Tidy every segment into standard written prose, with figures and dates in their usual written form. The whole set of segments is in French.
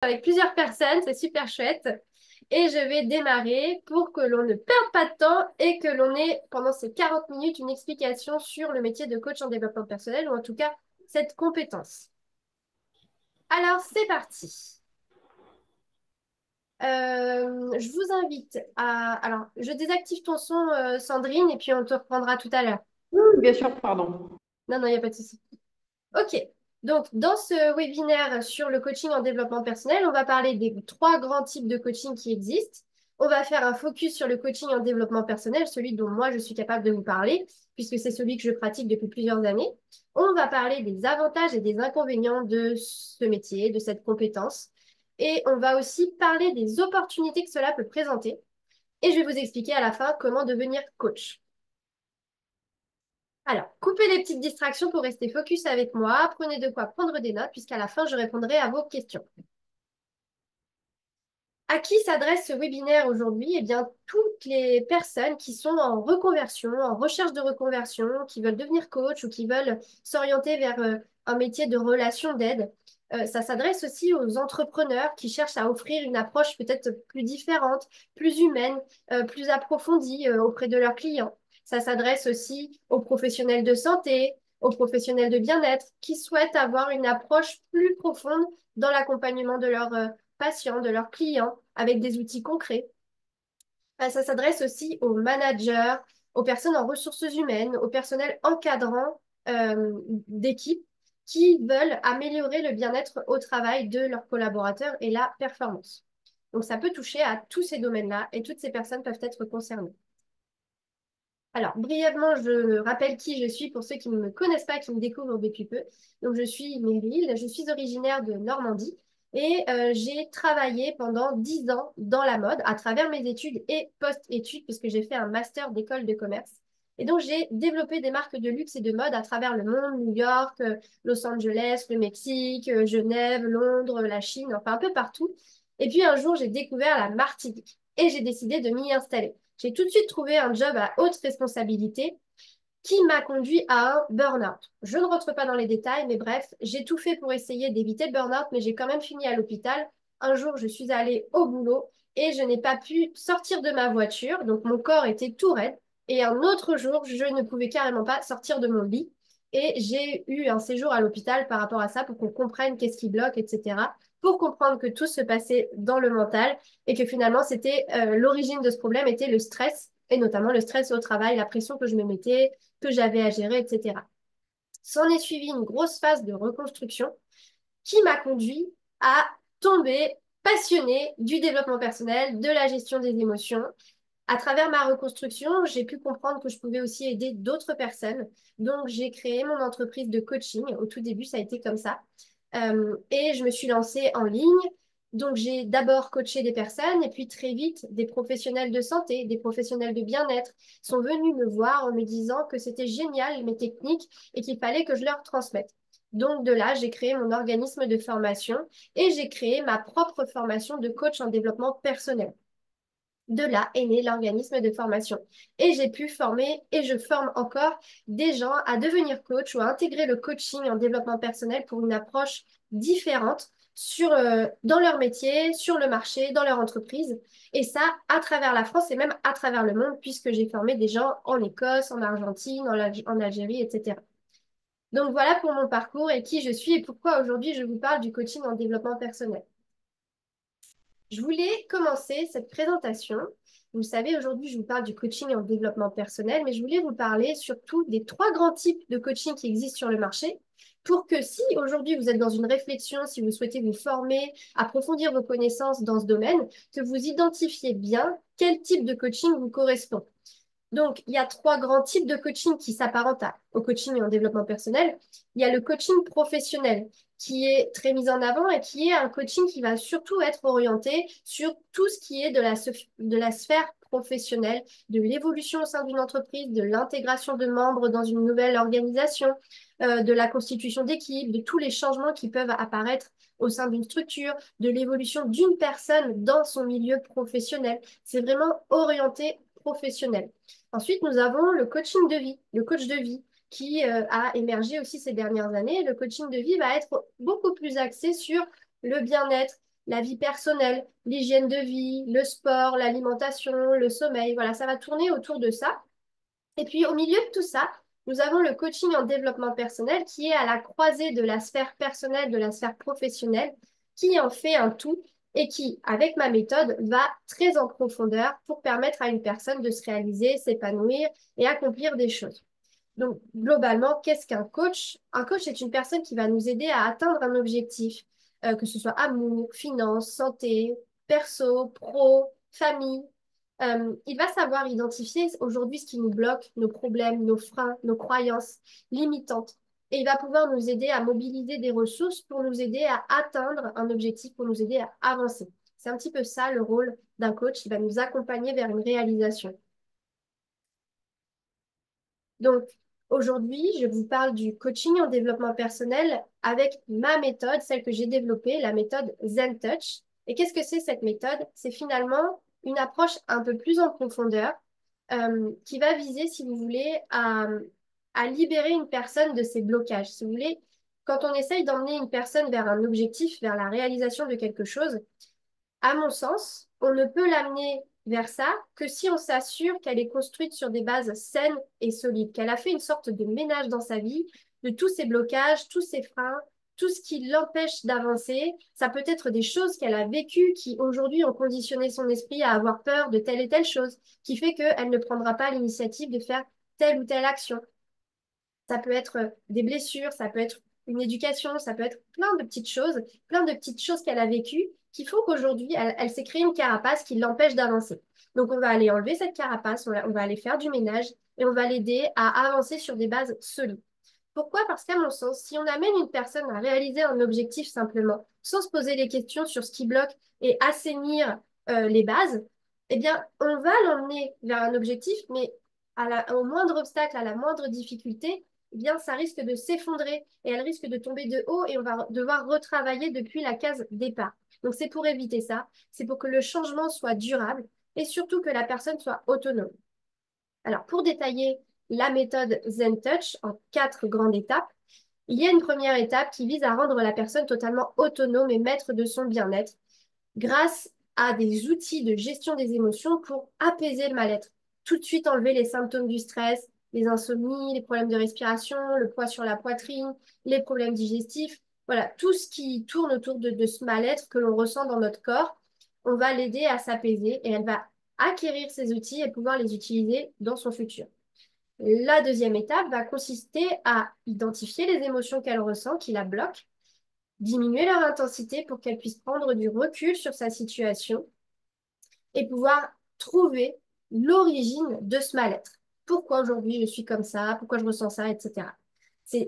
avec plusieurs personnes, c'est super chouette. Et je vais démarrer pour que l'on ne perde pas de temps et que l'on ait pendant ces 40 minutes une explication sur le métier de coach en développement personnel ou en tout cas cette compétence. Alors, c'est parti. Je vous invite à... Alors, je désactive ton son, Sandrine, et puis on te reprendra tout à l'heure. Bien sûr, pardon. Non, non, il n'y a pas de souci. Ok, donc dans ce webinaire sur le coaching en développement personnel, on va parler des trois grands types de coaching qui existent. On va faire un focus sur le coaching en développement personnel, celui dont moi je suis capable de vous parler, puisque c'est celui que je pratique depuis plusieurs années. On va parler des avantages et des inconvénients de ce métier, de cette compétence. Et on va aussi parler des opportunités que cela peut présenter. Et je vais vous expliquer à la fin comment devenir coach. Alors, coupez les petites distractions pour rester focus avec moi. Prenez de quoi prendre des notes, puisqu'à la fin, je répondrai à vos questions. À qui s'adresse ce webinaire aujourd'hui? Eh bien, toutes les personnes qui sont en reconversion, en recherche de reconversion, qui veulent devenir coach ou qui veulent s'orienter vers un métier de relation d'aide. Ça s'adresse aussi aux entrepreneurs qui cherchent à offrir une approche peut-être plus différente, plus humaine, plus approfondie auprès de leurs clients. Ça s'adresse aussi aux professionnels de santé, aux professionnels de bien-être qui souhaitent avoir une approche plus profonde dans l'accompagnement de leurs patients, de leurs clients, avec des outils concrets. Ça s'adresse aussi aux managers, aux personnes en ressources humaines, au personnel encadrant d'équipes qui veulent améliorer le bien-être au travail de leurs collaborateurs et la performance. Donc, ça peut toucher à tous ces domaines-là et toutes ces personnes peuvent être concernées. Alors, brièvement, je rappelle qui je suis pour ceux qui ne me connaissent pas, qui me découvrent depuis peu. Donc, je suis Meryl, je suis originaire de Normandie et j'ai travaillé pendant 10 ans dans la mode à travers mes études et post-études puisque j'ai fait un master d'école de commerce. Et donc, j'ai développé des marques de luxe et de mode à travers le monde, New York, Los Angeles, le Mexique, Genève, Londres, la Chine, enfin un peu partout. Et puis, un jour, j'ai découvert la Martinique et j'ai décidé de m'y installer. J'ai tout de suite trouvé un job à haute responsabilité qui m'a conduit à un burn-out. Je ne rentre pas dans les détails, mais bref, j'ai tout fait pour essayer d'éviter le burn-out, mais j'ai quand même fini à l'hôpital. Un jour, je suis allée au boulot et je n'ai pas pu sortir de ma voiture, donc mon corps était tout raide. Et un autre jour, je ne pouvais carrément pas sortir de mon lit. Et j'ai eu un séjour à l'hôpital par rapport à ça pour qu'on comprenne qu'est-ce qui bloque, etc. Pour comprendre que tout se passait dans le mental et que finalement, c'était l'origine de ce problème était le stress, et notamment le stress au travail, la pression que je me mettais, que j'avais à gérer, etc. S'en est suivi une grosse phase de reconstruction qui m'a conduit à tomber passionnée du développement personnel, de la gestion des émotions. À travers ma reconstruction, j'ai pu comprendre que je pouvais aussi aider d'autres personnes. Donc, j'ai créé mon entreprise de coaching. Au tout début, ça a été comme ça. Et je me suis lancée en ligne. Donc, j'ai d'abord coaché des personnes et puis très vite, des professionnels de santé, des professionnels de bien-être sont venus me voir en me disant que c'était génial mes techniques et qu'il fallait que je leur transmette. Donc, de là, j'ai créé mon organisme de formation et j'ai créé ma propre formation de coach en développement personnel. De là est né l'organisme de formation. Et j'ai pu former, et je forme encore, des gens à devenir coach ou à intégrer le coaching en développement personnel pour une approche différente dans leur métier, sur le marché, dans leur entreprise. Et ça, à travers la France et même à travers le monde, puisque j'ai formé des gens en Écosse, en Argentine, en Algérie, etc. Donc voilà pour mon parcours et qui je suis et pourquoi aujourd'hui je vous parle du coaching en développement personnel. Je voulais commencer cette présentation. Vous le savez, aujourd'hui, je vous parle du coaching en développement personnel, mais je voulais vous parler surtout des trois grands types de coaching qui existent sur le marché pour que si aujourd'hui vous êtes dans une réflexion, si vous souhaitez vous former, approfondir vos connaissances dans ce domaine, que vous identifiez bien quel type de coaching vous correspond. Donc, il y a trois grands types de coaching qui s'apparentent au coaching en développement personnel. Il y a le coaching professionnel qui est très mis en avant et qui est un coaching qui va surtout être orienté sur tout ce qui est de la sphère professionnelle, de l'évolution au sein d'une entreprise, de l'intégration de membres dans une nouvelle organisation, de la constitution d'équipes, de tous les changements qui peuvent apparaître au sein d'une structure, de l'évolution d'une personne dans son milieu professionnel. C'est vraiment orienté professionnel. Ensuite, nous avons le coaching de vie, le coach de vie, qui a émergé aussi ces dernières années. Le coaching de vie va être beaucoup plus axé sur le bien-être, la vie personnelle, l'hygiène de vie, le sport, l'alimentation, le sommeil. Voilà, ça va tourner autour de ça. Et puis au milieu de tout ça, nous avons le coaching en développement personnel qui est à la croisée de la sphère personnelle, de la sphère professionnelle, qui en fait un tout et qui, avec ma méthode, va très en profondeur pour permettre à une personne de se réaliser, s'épanouir et accomplir des choses. Donc, globalement, qu'est-ce qu'un coach? Un coach est une personne qui va nous aider à atteindre un objectif, que ce soit amour, finance, santé, perso, pro, famille. Il va savoir identifier aujourd'hui ce qui nous bloque, nos problèmes, nos freins, nos croyances limitantes. Et il va pouvoir nous aider à mobiliser des ressources pour nous aider à atteindre un objectif, pour nous aider à avancer. C'est un petit peu ça le rôle d'un coach. Il va nous accompagner vers une réalisation. Donc, aujourd'hui, je vous parle du coaching en développement personnel avec ma méthode, celle que j'ai développée, la méthode Zen Touch. Et qu'est-ce que c'est cette méthode? C'est finalement une approche un peu plus en profondeur qui va viser, si vous voulez, à libérer une personne de ses blocages. Si vous voulez, quand on essaye d'emmener une personne vers un objectif, vers la réalisation de quelque chose, à mon sens, on ne peut l'amener vers ça que si on s'assure qu'elle est construite sur des bases saines et solides, qu'elle a fait une sorte de ménage dans sa vie, de tous ses blocages, tous ses freins, tout ce qui l'empêche d'avancer. Ça peut être des choses qu'elle a vécues qui aujourd'hui ont conditionné son esprit à avoir peur de telle et telle chose, qui fait qu'elle ne prendra pas l'initiative de faire telle ou telle action. Ça peut être des blessures, ça peut être une éducation, ça peut être plein de petites choses qu'elle a vécues qui font qu'aujourd'hui, elle s'est créée une carapace qui l'empêche d'avancer. Donc, on va aller enlever cette carapace, on va aller faire du ménage et on va l'aider à avancer sur des bases solides. Pourquoi? Parce qu'à mon sens, si on amène une personne à réaliser un objectif simplement, sans se poser les questions sur ce qui bloque et assainir les bases, eh bien, on va l'emmener vers un objectif, mais au moindre obstacle, à la moindre difficulté, eh bien, ça risque de s'effondrer et elle risque de tomber de haut et on va devoir retravailler depuis la case départ. Donc, c'est pour éviter ça, c'est pour que le changement soit durable et surtout que la personne soit autonome. Alors, pour détailler la méthode Zen Touch en 4 grandes étapes, il y a une première étape qui vise à rendre la personne totalement autonome et maître de son bien-être grâce à des outils de gestion des émotions pour apaiser le mal-être. Tout de suite enlever les symptômes du stress, les insomnies, les problèmes de respiration, le poids sur la poitrine, les problèmes digestifs. Voilà, tout ce qui tourne autour de ce mal-être que l'on ressent dans notre corps, on va l'aider à s'apaiser et elle va acquérir ces outils et pouvoir les utiliser dans son futur. La deuxième étape va consister à identifier les émotions qu'elle ressent, qui la bloquent, diminuer leur intensité pour qu'elle puisse prendre du recul sur sa situation et pouvoir trouver l'origine de ce mal-être. Pourquoi aujourd'hui je suis comme ça, pourquoi je ressens ça, etc.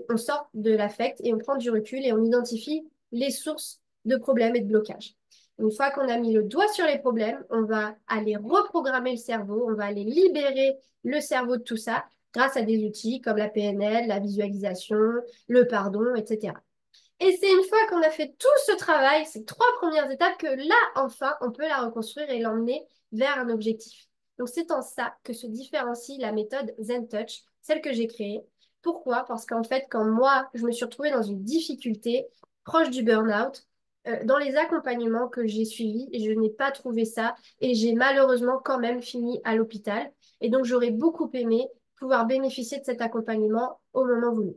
On sort de l'affect et on prend du recul et on identifie les sources de problèmes et de blocages. Une fois qu'on a mis le doigt sur les problèmes, on va aller reprogrammer le cerveau, on va aller libérer le cerveau de tout ça grâce à des outils comme la PNL, la visualisation, le pardon, etc. Et c'est une fois qu'on a fait tout ce travail, ces 3 premières étapes, que là, enfin, on peut la reconstruire et l'emmener vers un objectif. Donc, c'est en ça que se différencie la méthode Zen Touch, celle que j'ai créée. Pourquoi? Parce qu'en fait, quand moi, je me suis retrouvée dans une difficulté proche du burn-out, dans les accompagnements que j'ai suivis, je n'ai pas trouvé ça et j'ai malheureusement quand même fini à l'hôpital. Et donc, j'aurais beaucoup aimé pouvoir bénéficier de cet accompagnement au moment voulu.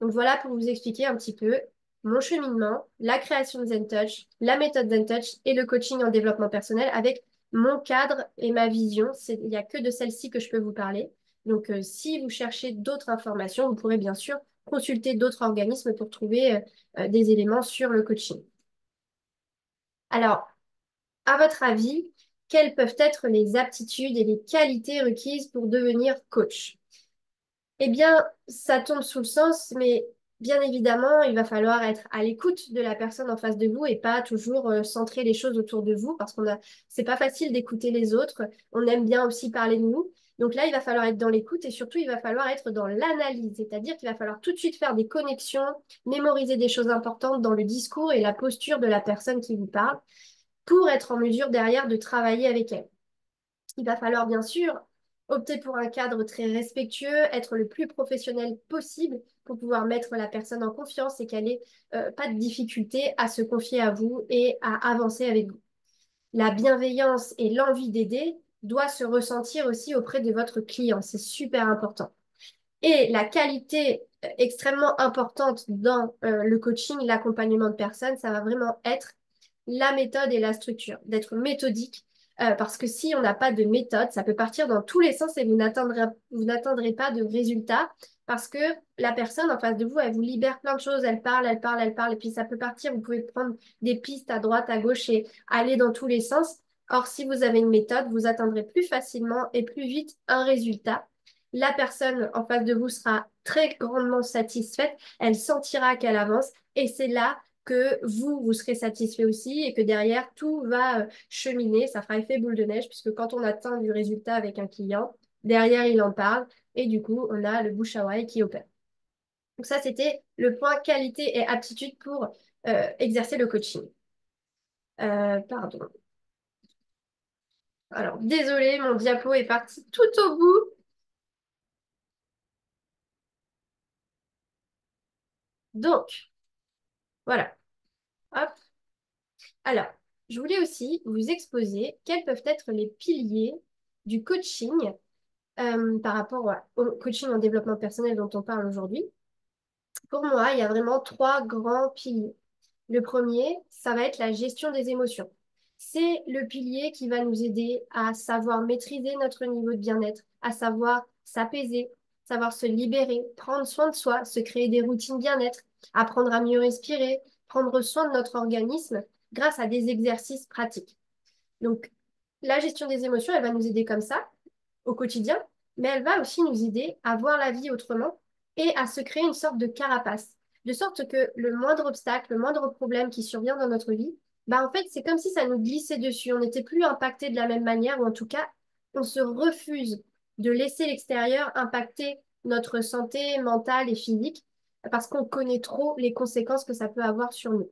Donc voilà pour vous expliquer un petit peu mon cheminement, la création de ZenTouch, la méthode ZenTouch et le coaching en développement personnel avec mon cadre et ma vision. Il n'y a que de celle-ci que je peux vous parler. Donc si vous cherchez d'autres informations, vous pourrez bien sûr consulter d'autres organismes pour trouver des éléments sur le coaching. Alors, à votre avis, quelles peuvent être les aptitudes et les qualités requises pour devenir coach? Eh bien, ça tombe sous le sens, mais bien évidemment, il va falloir être à l'écoute de la personne en face de vous et pas toujours centrer les choses autour de vous parce c'est pas facile d'écouter les autres. On aime bien aussi parler de nous. Donc là, il va falloir être dans l'écoute et surtout, il va falloir être dans l'analyse, c'est-à-dire qu'il va falloir tout de suite faire des connexions, mémoriser des choses importantes dans le discours et la posture de la personne qui vous parle pour être en mesure derrière de travailler avec elle. Il va falloir bien sûr Opter pour un cadre très respectueux, être le plus professionnel possible pour pouvoir mettre la personne en confiance et qu'elle n'ait pas de difficulté à se confier à vous et à avancer avec vous. La bienveillance et l'envie d'aider doit se ressentir aussi auprès de votre client. C'est super important. Et la qualité extrêmement importante dans le coaching, l'accompagnement de personnes, ça va vraiment être la méthode et la structure, d'être méthodique. Parce que si on n'a pas de méthode, ça peut partir dans tous les sens et vous n'atteindrez pas de résultats parce que la personne en face de vous, elle vous libère plein de choses, elle parle, elle parle, elle parle, et puis ça peut partir, vous pouvez prendre des pistes à droite, à gauche et aller dans tous les sens. Or, si vous avez une méthode, vous atteindrez plus facilement et plus vite un résultat. La personne en face de vous sera très grandement satisfaite, elle sentira qu'elle avance et c'est là que vous serez satisfait aussi et que derrière, tout va cheminer. Ça fera effet boule de neige puisque quand on atteint du résultat avec un client, derrière, il en parle et du coup, on a le bouche à oreille qui opère. Donc ça, c'était le point qualité et aptitude pour exercer le coaching. Pardon. Alors, désolé, mon diapo est parti tout au bout. Donc, voilà. Hop. Alors, je voulais aussi vous exposer quels peuvent être les piliers du coaching par rapport au coaching en développement personnel dont on parle aujourd'hui. Pour moi, il y a vraiment trois grands piliers. Le premier, ça va être la gestion des émotions. C'est le pilier qui va nous aider à savoir maîtriser notre niveau de bien-être, à savoir s'apaiser, savoir se libérer, prendre soin de soi, se créer des routines bien-être, apprendre à mieux respirer, prendre soin de notre organisme grâce à des exercices pratiques. Donc, la gestion des émotions, elle va nous aider comme ça au quotidien, mais elle va aussi nous aider à voir la vie autrement et à se créer une sorte de carapace, de sorte que le moindre obstacle, le moindre problème qui survient dans notre vie, bah en fait, c'est comme si ça nous glissait dessus. On n'était plus impacté de la même manière, ou en tout cas, on se refuse de laisser l'extérieur impacter notre santé mentale et physique parce qu'on connaît trop les conséquences que ça peut avoir sur nous.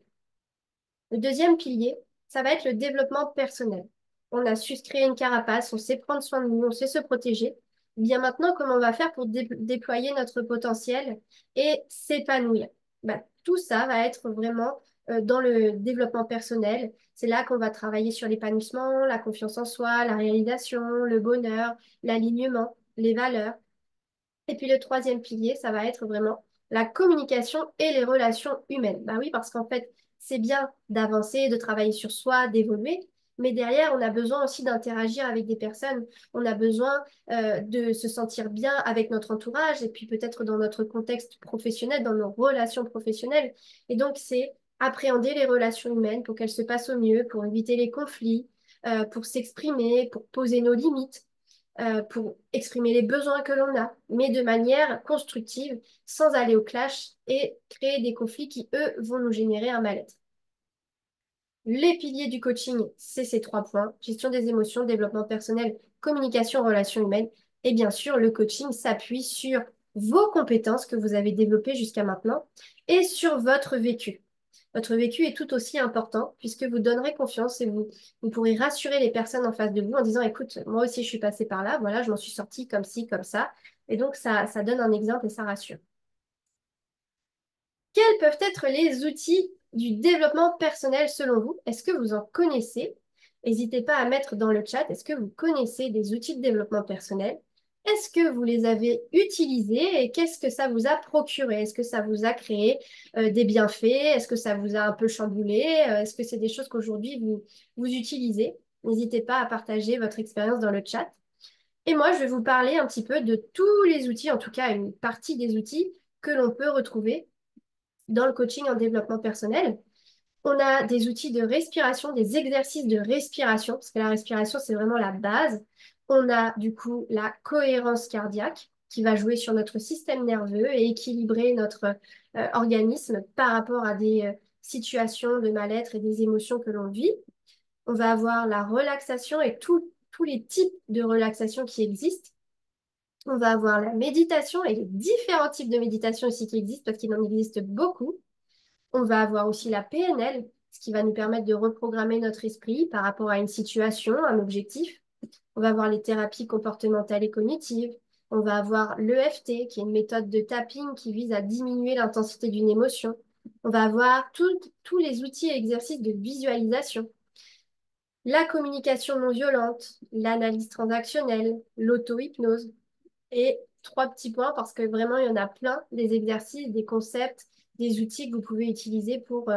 Le deuxième pilier, ça va être le développement personnel. On a su se créer une carapace, on sait prendre soin de nous, on sait se protéger. Bien maintenant, comment on va faire pour déployer notre potentiel et s'épanouir? Bah, tout ça va être vraiment dans le développement personnel. C'est là qu'on va travailler sur l'épanouissement, la confiance en soi, la réalisation, le bonheur, l'alignement, les valeurs. Et puis le troisième pilier, ça va être vraiment la communication et les relations humaines. Bah oui, parce qu'en fait, c'est bien d'avancer, de travailler sur soi, d'évoluer, mais derrière, on a besoin aussi d'interagir avec des personnes. On a besoin de se sentir bien avec notre entourage et puis peut-être dans notre contexte professionnel, dans nos relations professionnelles. Et donc, c'est appréhender les relations humaines pour qu'elles se passent au mieux, pour éviter les conflits, pour s'exprimer, pour poser nos limites pour exprimer les besoins que l'on a, mais de manière constructive, sans aller au clash et créer des conflits qui, eux, vont nous générer un mal-être. Les piliers du coaching, c'est ces trois points, gestion des émotions, développement personnel, communication, relations humaines. Et bien sûr, le coaching s'appuie sur vos compétences que vous avez développées jusqu'à maintenant et sur votre vécu. Votre vécu est tout aussi important puisque vous donnerez confiance et vous pourrez rassurer les personnes en face de vous en disant, écoute, moi aussi je suis passée par là, voilà, je m'en suis sortie comme ci, comme ça. Et donc ça donne un exemple et ça rassure. Quels peuvent être les outils du développement personnel selon vous? Est-ce que vous en connaissez? N'hésitez pas à mettre dans le chat, est-ce que vous connaissez des outils de développement personnel? Est-ce que vous les avez utilisés et qu'est-ce que ça vous a procuré? Est-ce que ça vous a créé des bienfaits? Est-ce que ça vous a un peu chamboulé? Est-ce que c'est des choses qu'aujourd'hui vous utilisez? N'hésitez pas à partager votre expérience dans le chat. Et moi, je vais vous parler un petit peu de tous les outils, en tout cas une partie des outils que l'on peut retrouver dans le coaching en développement personnel. On a des outils de respiration, des exercices de respiration, parce que la respiration, c'est vraiment la base. On a du coup la cohérence cardiaque qui va jouer sur notre système nerveux et équilibrer notre organisme par rapport à des situations de mal-être et des émotions que l'on vit. On va avoir la relaxation et tous les types de relaxation qui existent. On va avoir la méditation et les différents types de méditation aussi qui existent parce qu'il en existe beaucoup. On va avoir aussi la PNL, ce qui va nous permettre de reprogrammer notre esprit par rapport à une situation, un objectif. On va avoir les thérapies comportementales et cognitives. On va avoir l'EFT, qui est une méthode de tapping qui vise à diminuer l'intensité d'une émotion. On va avoir tous les outils et exercices de visualisation, la communication non violente, l'analyse transactionnelle, l'auto-hypnose. Et trois petits points, parce que vraiment, il y en a plein, des exercices, des concepts, des outils que vous pouvez utiliser pour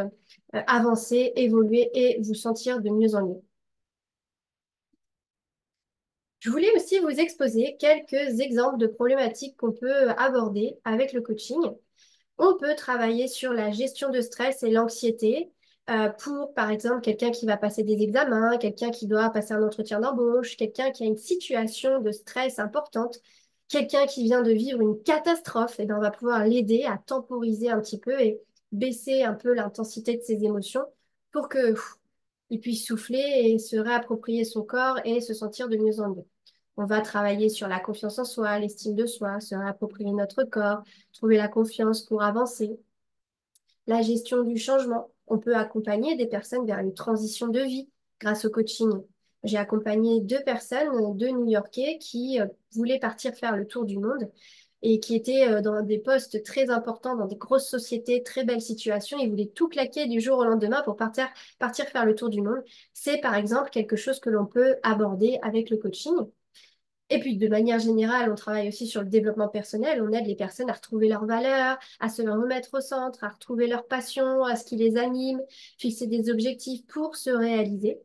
avancer, évoluer et vous sentir de mieux en mieux. Je voulais aussi vous exposer quelques exemples de problématiques qu'on peut aborder avec le coaching. On peut travailler sur la gestion de stress et l'anxiété pour, par exemple, quelqu'un qui va passer des examens, quelqu'un qui doit passer un entretien d'embauche, quelqu'un qui a une situation de stress importante, quelqu'un qui vient de vivre une catastrophe, et bien on va pouvoir l'aider à temporiser un petit peu et baisser un peu l'intensité de ses émotions pour que il puisse souffler et se réapproprier son corps et se sentir de mieux en mieux. On va travailler sur la confiance en soi, l'estime de soi, se réapproprier notre corps, trouver la confiance pour avancer. La gestion du changement. On peut accompagner des personnes vers une transition de vie grâce au coaching. J'ai accompagné deux personnes, deux New-Yorkais, qui voulaient partir faire le tour du monde et qui étaient dans des postes très importants, dans des grosses sociétés, très belles situations. Ils voulaient tout claquer du jour au lendemain pour partir faire le tour du monde. C'est par exemple quelque chose que l'on peut aborder avec le coaching. Et puis, de manière générale, on travaille aussi sur le développement personnel. On aide les personnes à retrouver leurs valeurs, à se remettre au centre, à retrouver leur passion, à ce qui les anime, fixer des objectifs pour se réaliser.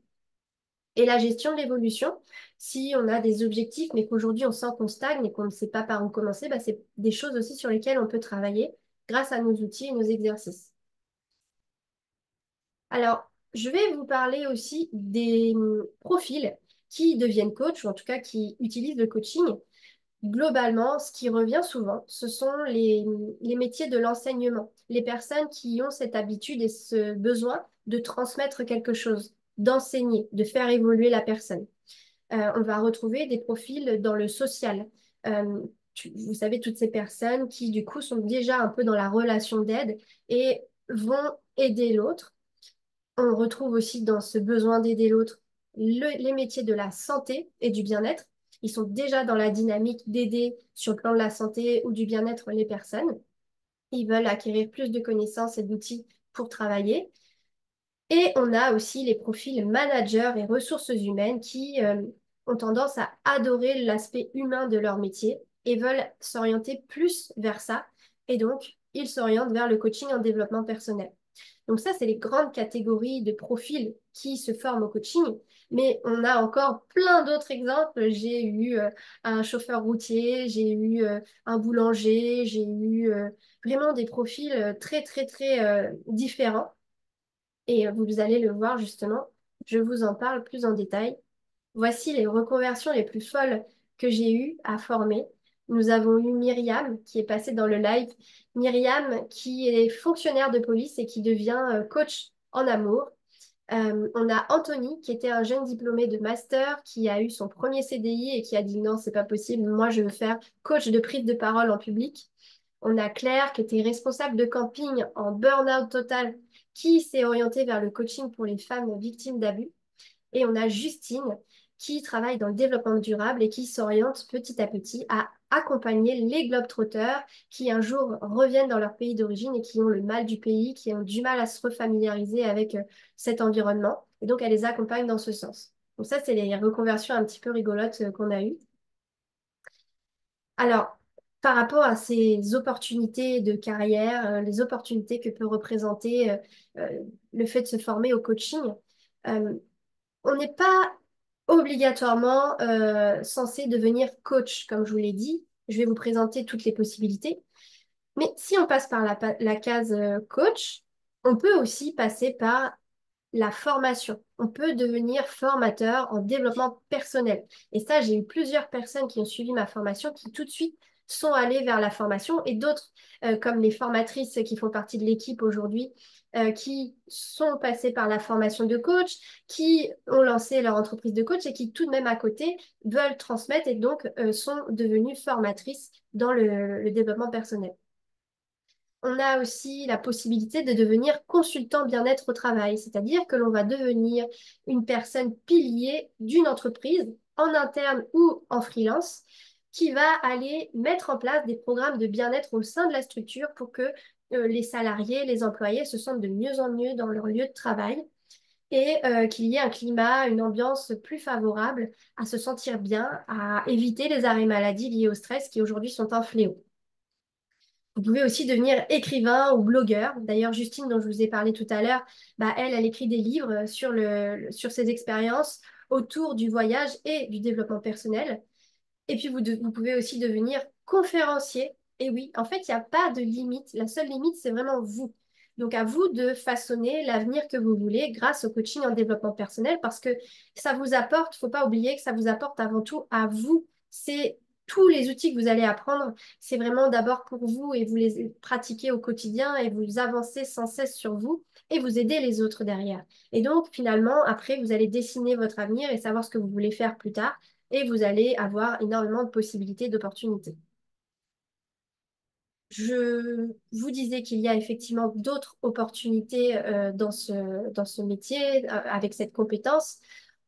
Et la gestion de l'évolution, si on a des objectifs, mais qu'aujourd'hui on sent qu'on stagne et qu'on ne sait pas par où commencer, bah, c'est des choses aussi sur lesquelles on peut travailler grâce à nos outils et nos exercices. Alors, je vais vous parler aussi des profils qui deviennent coach, ou en tout cas qui utilisent le coaching. Globalement, ce qui revient souvent, ce sont les métiers de l'enseignement, les personnes qui ont cette habitude et ce besoin de transmettre quelque chose, d'enseigner, de faire évoluer la personne. On va retrouver des profils dans le social. Vous savez, toutes ces personnes qui, du coup, sont déjà un peu dans la relation d'aide et vont aider l'autre. On retrouve aussi dans ce besoin d'aider l'autre les métiers de la santé et du bien-être. Ils sont déjà dans la dynamique d'aider sur le plan de la santé ou du bien-être les personnes. Ils veulent acquérir plus de connaissances et d'outils pour travailler. Et on a aussi les profils managers et ressources humaines qui ont tendance à adorer l'aspect humain de leur métier et veulent s'orienter plus vers ça. Et donc, ils s'orientent vers le coaching en développement personnel. Donc ça, c'est les grandes catégories de profils qui se forment au coaching. Mais on a encore plein d'autres exemples. J'ai eu un chauffeur routier, j'ai eu un boulanger, j'ai eu vraiment des profils très, très, très différents. Et vous allez le voir justement, je vous en parle plus en détail. Voici les reconversions les plus folles que j'ai eues à former. Nous avons eu Myriam qui est passée dans le live. Myriam qui est fonctionnaire de police et qui devient coach en amour. On a Anthony qui était un jeune diplômé de master qui a eu son premier CDI et qui a dit non, c'est pas possible, moi je veux faire coach de prise de parole en public. On a Claire qui était responsable de camping en burn-out total qui s'est orientée vers le coaching pour les femmes victimes d'abus. Et on a Justine qui travaille dans le développement durable et qui s'oriente petit à petit à accompagner les globetrotters qui un jour reviennent dans leur pays d'origine et qui ont le mal du pays, qui ont du mal à se refamiliariser avec cet environnement. Et donc, elle les accompagne dans ce sens. Donc ça, c'est les reconversions un petit peu rigolotes qu'on a eues. Alors, par rapport à ces opportunités de carrière, les opportunités que peut représenter le fait de se former au coaching, euh, on n'est pas obligatoirement censé devenir coach, comme je vous l'ai dit. Je vais vous présenter toutes les possibilités. Mais si on passe par la case coach, on peut aussi passer par la formation. On peut devenir formateur en développement personnel. Et ça, j'ai eu plusieurs personnes qui ont suivi ma formation qui tout de suite sont allées vers la formation et d'autres, comme les formatrices qui font partie de l'équipe aujourd'hui, qui sont passées par la formation de coach, qui ont lancé leur entreprise de coach et qui tout de même à côté veulent transmettre et donc sont devenues formatrices dans le développement personnel. On a aussi la possibilité de devenir consultant bien-être au travail, c'est-à-dire que l'on va devenir une personne pilier d'une entreprise en interne ou en freelance qui va aller mettre en place des programmes de bien-être au sein de la structure pour que les salariés, les employés se sentent de mieux en mieux dans leur lieu de travail et qu'il y ait un climat, une ambiance plus favorable à se sentir bien, à éviter les arrêts maladie liés au stress qui aujourd'hui sont un fléau. Vous pouvez aussi devenir écrivain ou blogueur. D'ailleurs, Justine, dont je vous ai parlé tout à l'heure, bah, elle écrit des livres sur ses expériences autour du voyage et du développement personnel. Et puis, vous pouvez aussi devenir conférencier. Et oui, en fait, il n'y a pas de limite. La seule limite, c'est vraiment vous. Donc, à vous de façonner l'avenir que vous voulez grâce au coaching en développement personnel parce que ça vous apporte, il ne faut pas oublier que ça vous apporte avant tout à vous. C'est tous les outils que vous allez apprendre, c'est vraiment d'abord pour vous et vous les pratiquez au quotidien et vous avancez sans cesse sur vous et vous aidez les autres derrière. Et donc, finalement, après, vous allez dessiner votre avenir et savoir ce que vous voulez faire plus tard et vous allez avoir énormément de possibilités, d'opportunités. Je vous disais qu'il y a effectivement d'autres opportunités dans ce métier avec cette compétence.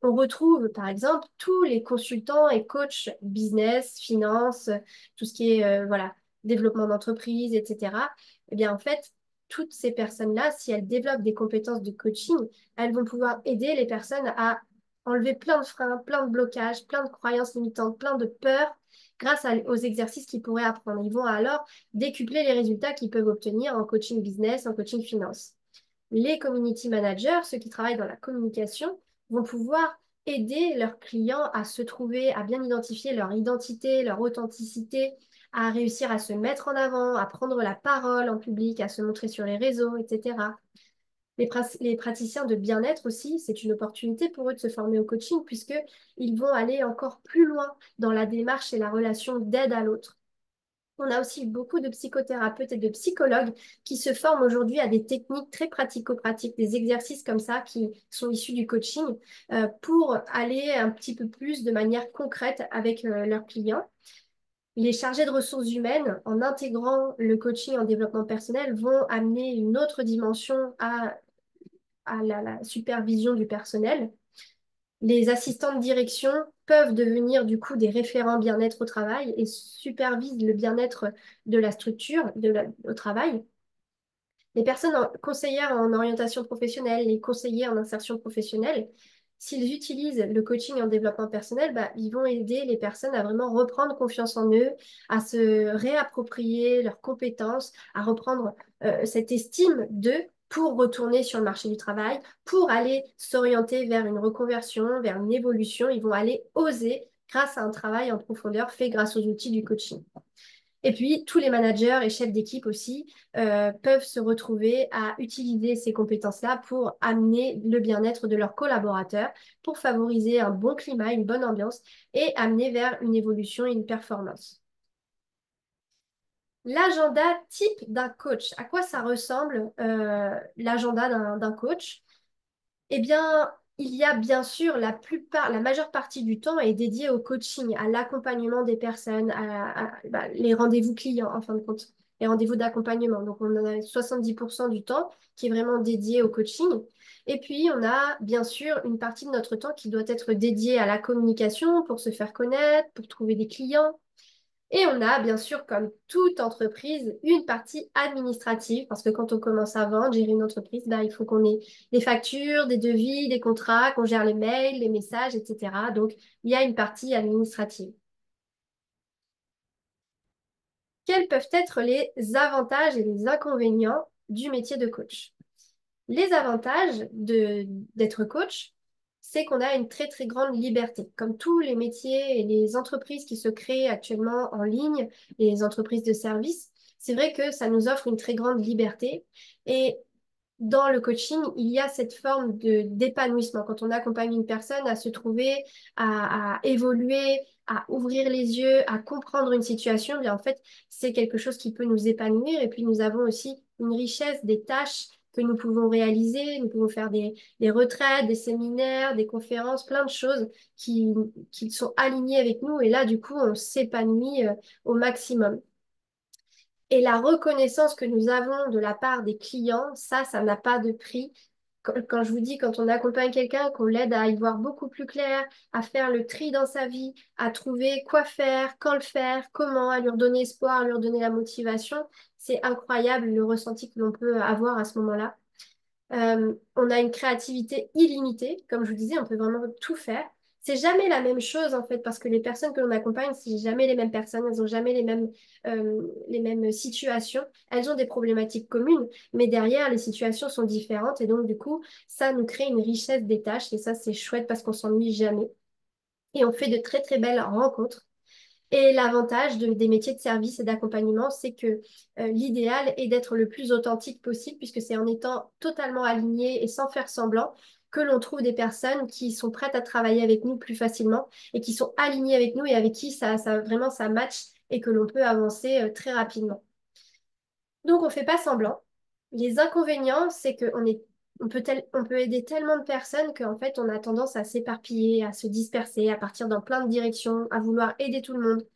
On retrouve par exemple tous les consultants et coachs business, finance, tout ce qui est voilà, développement d'entreprise, etc. Eh bien en fait, toutes ces personnes-là, si elles développent des compétences de coaching, elles vont pouvoir aider les personnes à enlever plein de freins, plein de blocages, plein de croyances limitantes, plein de peurs aux exercices qu'ils pourraient apprendre. Ils vont alors décupler les résultats qu'ils peuvent obtenir en coaching business, en coaching finance. Les community managers, ceux qui travaillent dans la communication, vont pouvoir aider leurs clients à se trouver, à bien identifier leur identité, leur authenticité, à réussir à se mettre en avant, à prendre la parole en public, à se montrer sur les réseaux, etc. Les praticiens de bien-être aussi, c'est une opportunité pour eux de se former au coaching puisqu'ils vont aller encore plus loin dans la démarche et la relation d'aide à l'autre. On a aussi beaucoup de psychothérapeutes et de psychologues qui se forment aujourd'hui à des techniques très pratico-pratiques, des exercices comme ça qui sont issus du coaching pour aller un petit peu plus de manière concrète avec leurs clients. Les chargés de ressources humaines, en intégrant le coaching en développement personnel, vont amener une autre dimension à la supervision du personnel. Les assistants de direction peuvent devenir du coup des référents bien-être au travail et supervisent le bien-être de la structure au travail. Les conseillères en orientation professionnelle, les conseillers en insertion professionnelle, s'ils utilisent le coaching en développement personnel, bah, ils vont aider les personnes à vraiment reprendre confiance en eux, à se réapproprier leurs compétences, à reprendre cette estime d'eux pour retourner sur le marché du travail, pour aller s'orienter vers une reconversion, vers une évolution. Ils vont aller oser grâce à un travail en profondeur fait grâce aux outils du coaching. Et puis, tous les managers et chefs d'équipe aussi peuvent se retrouver à utiliser ces compétences-là pour amener le bien-être de leurs collaborateurs, pour favoriser un bon climat, une bonne ambiance et amener vers une évolution et une performance. L'agenda type d'un coach, à quoi ça ressemble l'agenda d'un coach? Eh bien, il y a bien sûr la majeure partie du temps est dédiée au coaching, à l'accompagnement des personnes, bah, les rendez-vous clients, en fin de compte, les rendez-vous d'accompagnement. Donc, on a 70% du temps qui est vraiment dédié au coaching. Et puis, on a bien sûr une partie de notre temps qui doit être dédiée à la communication pour se faire connaître, pour trouver des clients. Et on a bien sûr, comme toute entreprise, une partie administrative, parce que quand on commence à vendre, gérer une entreprise, bah, il faut qu'on ait des factures, des devis, des contrats, qu'on gère les mails, les messages, etc. Donc, il y a une partie administrative. Quels peuvent être les avantages et les inconvénients du métier de coach? Les avantages d'être coach, c'est qu'on a une très très grande liberté. Comme tous les métiers et les entreprises qui se créent actuellement en ligne, les entreprises de services, c'est vrai que ça nous offre une très grande liberté. Et dans le coaching, il y a cette forme d'épanouissement. Quand on accompagne une personne à se trouver, à évoluer, à ouvrir les yeux, à comprendre une situation, bien en fait, c'est quelque chose qui peut nous épanouir. Et puis, nous avons aussi une richesse des tâches que nous pouvons réaliser. Nous pouvons faire des retraites, des séminaires, des conférences, plein de choses qui sont alignées avec nous. Et là, du coup, on s'épanouit au maximum. Et la reconnaissance que nous avons de la part des clients, ça n'a pas de prix. Quand je vous dis, quand on accompagne quelqu'un, qu'on l'aide à y voir beaucoup plus clair, à faire le tri dans sa vie, à trouver quoi faire, quand le faire, comment, à lui redonner espoir, à lui redonner la motivation, c'est incroyable le ressenti que l'on peut avoir à ce moment-là. On a une créativité illimitée, comme je vous disais, on peut vraiment tout faire. C'est jamais la même chose en fait, parce que les personnes que l'on accompagne, c'est jamais les mêmes personnes, elles ont jamais les mêmes situations. Elles ont des problématiques communes, mais derrière, les situations sont différentes et donc du coup, ça nous crée une richesse des tâches et ça, c'est chouette parce qu'on s'ennuie jamais. Et on fait de très très belles rencontres. Et l'avantage des métiers de service et d'accompagnement, c'est que l'idéal est d'être le plus authentique possible, puisque c'est en étant totalement aligné et sans faire semblant que l'on trouve des personnes qui sont prêtes à travailler avec nous plus facilement et qui sont alignées avec nous et avec qui vraiment ça match et que l'on peut avancer très rapidement. Donc, on ne fait pas semblant. Les inconvénients, c'est on peut aider tellement de personnes qu'en fait, on a tendance à s'éparpiller, à se disperser, à partir dans plein de directions, à vouloir aider tout le monde.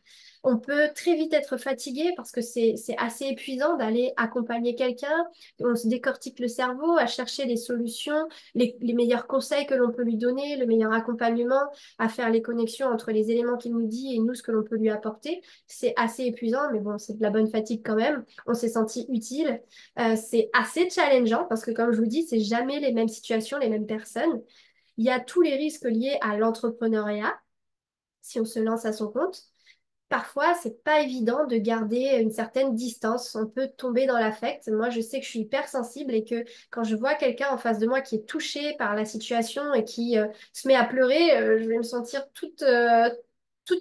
On peut très vite être fatigué parce que c'est assez épuisant d'aller accompagner quelqu'un. On se décortique le cerveau à chercher les solutions, les meilleurs conseils que l'on peut lui donner, le meilleur accompagnement, à faire les connexions entre les éléments qu'il nous dit et nous, ce que l'on peut lui apporter. C'est assez épuisant, mais bon, c'est de la bonne fatigue quand même. On s'est senti utile. C'est assez challengeant parce que, comme je vous dis, c'est jamais les mêmes situations, les mêmes personnes. Il y a tous les risques liés à l'entrepreneuriat si on se lance à son compte. Parfois, c'est pas évident de garder une certaine distance. On peut tomber dans l'affect. Moi, je sais que je suis hyper sensible et que quand je vois quelqu'un en face de moi qui est touché par la situation et qui se met à pleurer, je vais me sentir toute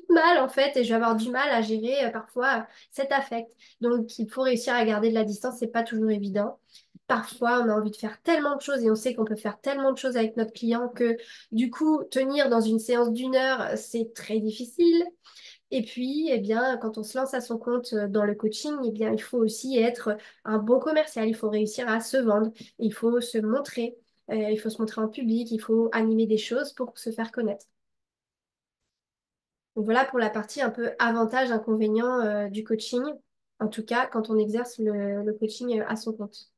mal en fait et je vais avoir du mal à gérer parfois cet affect. Donc, il faut réussir à garder de la distance. C'est pas toujours évident. Parfois, on a envie de faire tellement de choses et on sait qu'on peut faire tellement de choses avec notre client que du coup, tenir dans une séance d'une heure, c'est très difficile. Et puis, eh bien, quand on se lance à son compte dans le coaching, eh bien, il faut aussi être un bon commercial. Il faut réussir à se vendre. Il faut se montrer. Il faut se montrer en public. Il faut animer des choses pour se faire connaître. Donc voilà pour la partie un peu avantage, inconvénient du coaching. En tout cas, quand on exerce le coaching à son compte.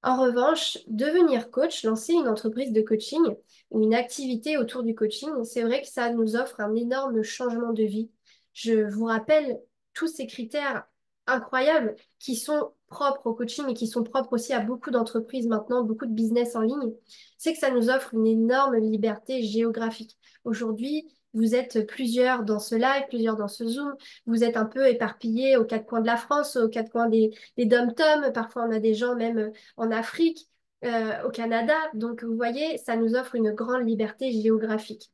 En revanche, devenir coach, lancer une entreprise de coaching ou une activité autour du coaching, c'est vrai que ça nous offre un énorme changement de vie. Je vous rappelle tous ces critères incroyables qui sont propres au coaching et qui sont propres aussi à beaucoup d'entreprises maintenant, beaucoup de business en ligne. C'est que ça nous offre une énorme liberté géographique. Aujourd'hui, vous êtes plusieurs dans ce live, plusieurs dans ce Zoom. Vous êtes un peu éparpillés aux quatre coins de la France, aux quatre coins des dom-toms. Parfois, on a des gens même en Afrique, au Canada. Donc, vous voyez, ça nous offre une grande liberté géographique.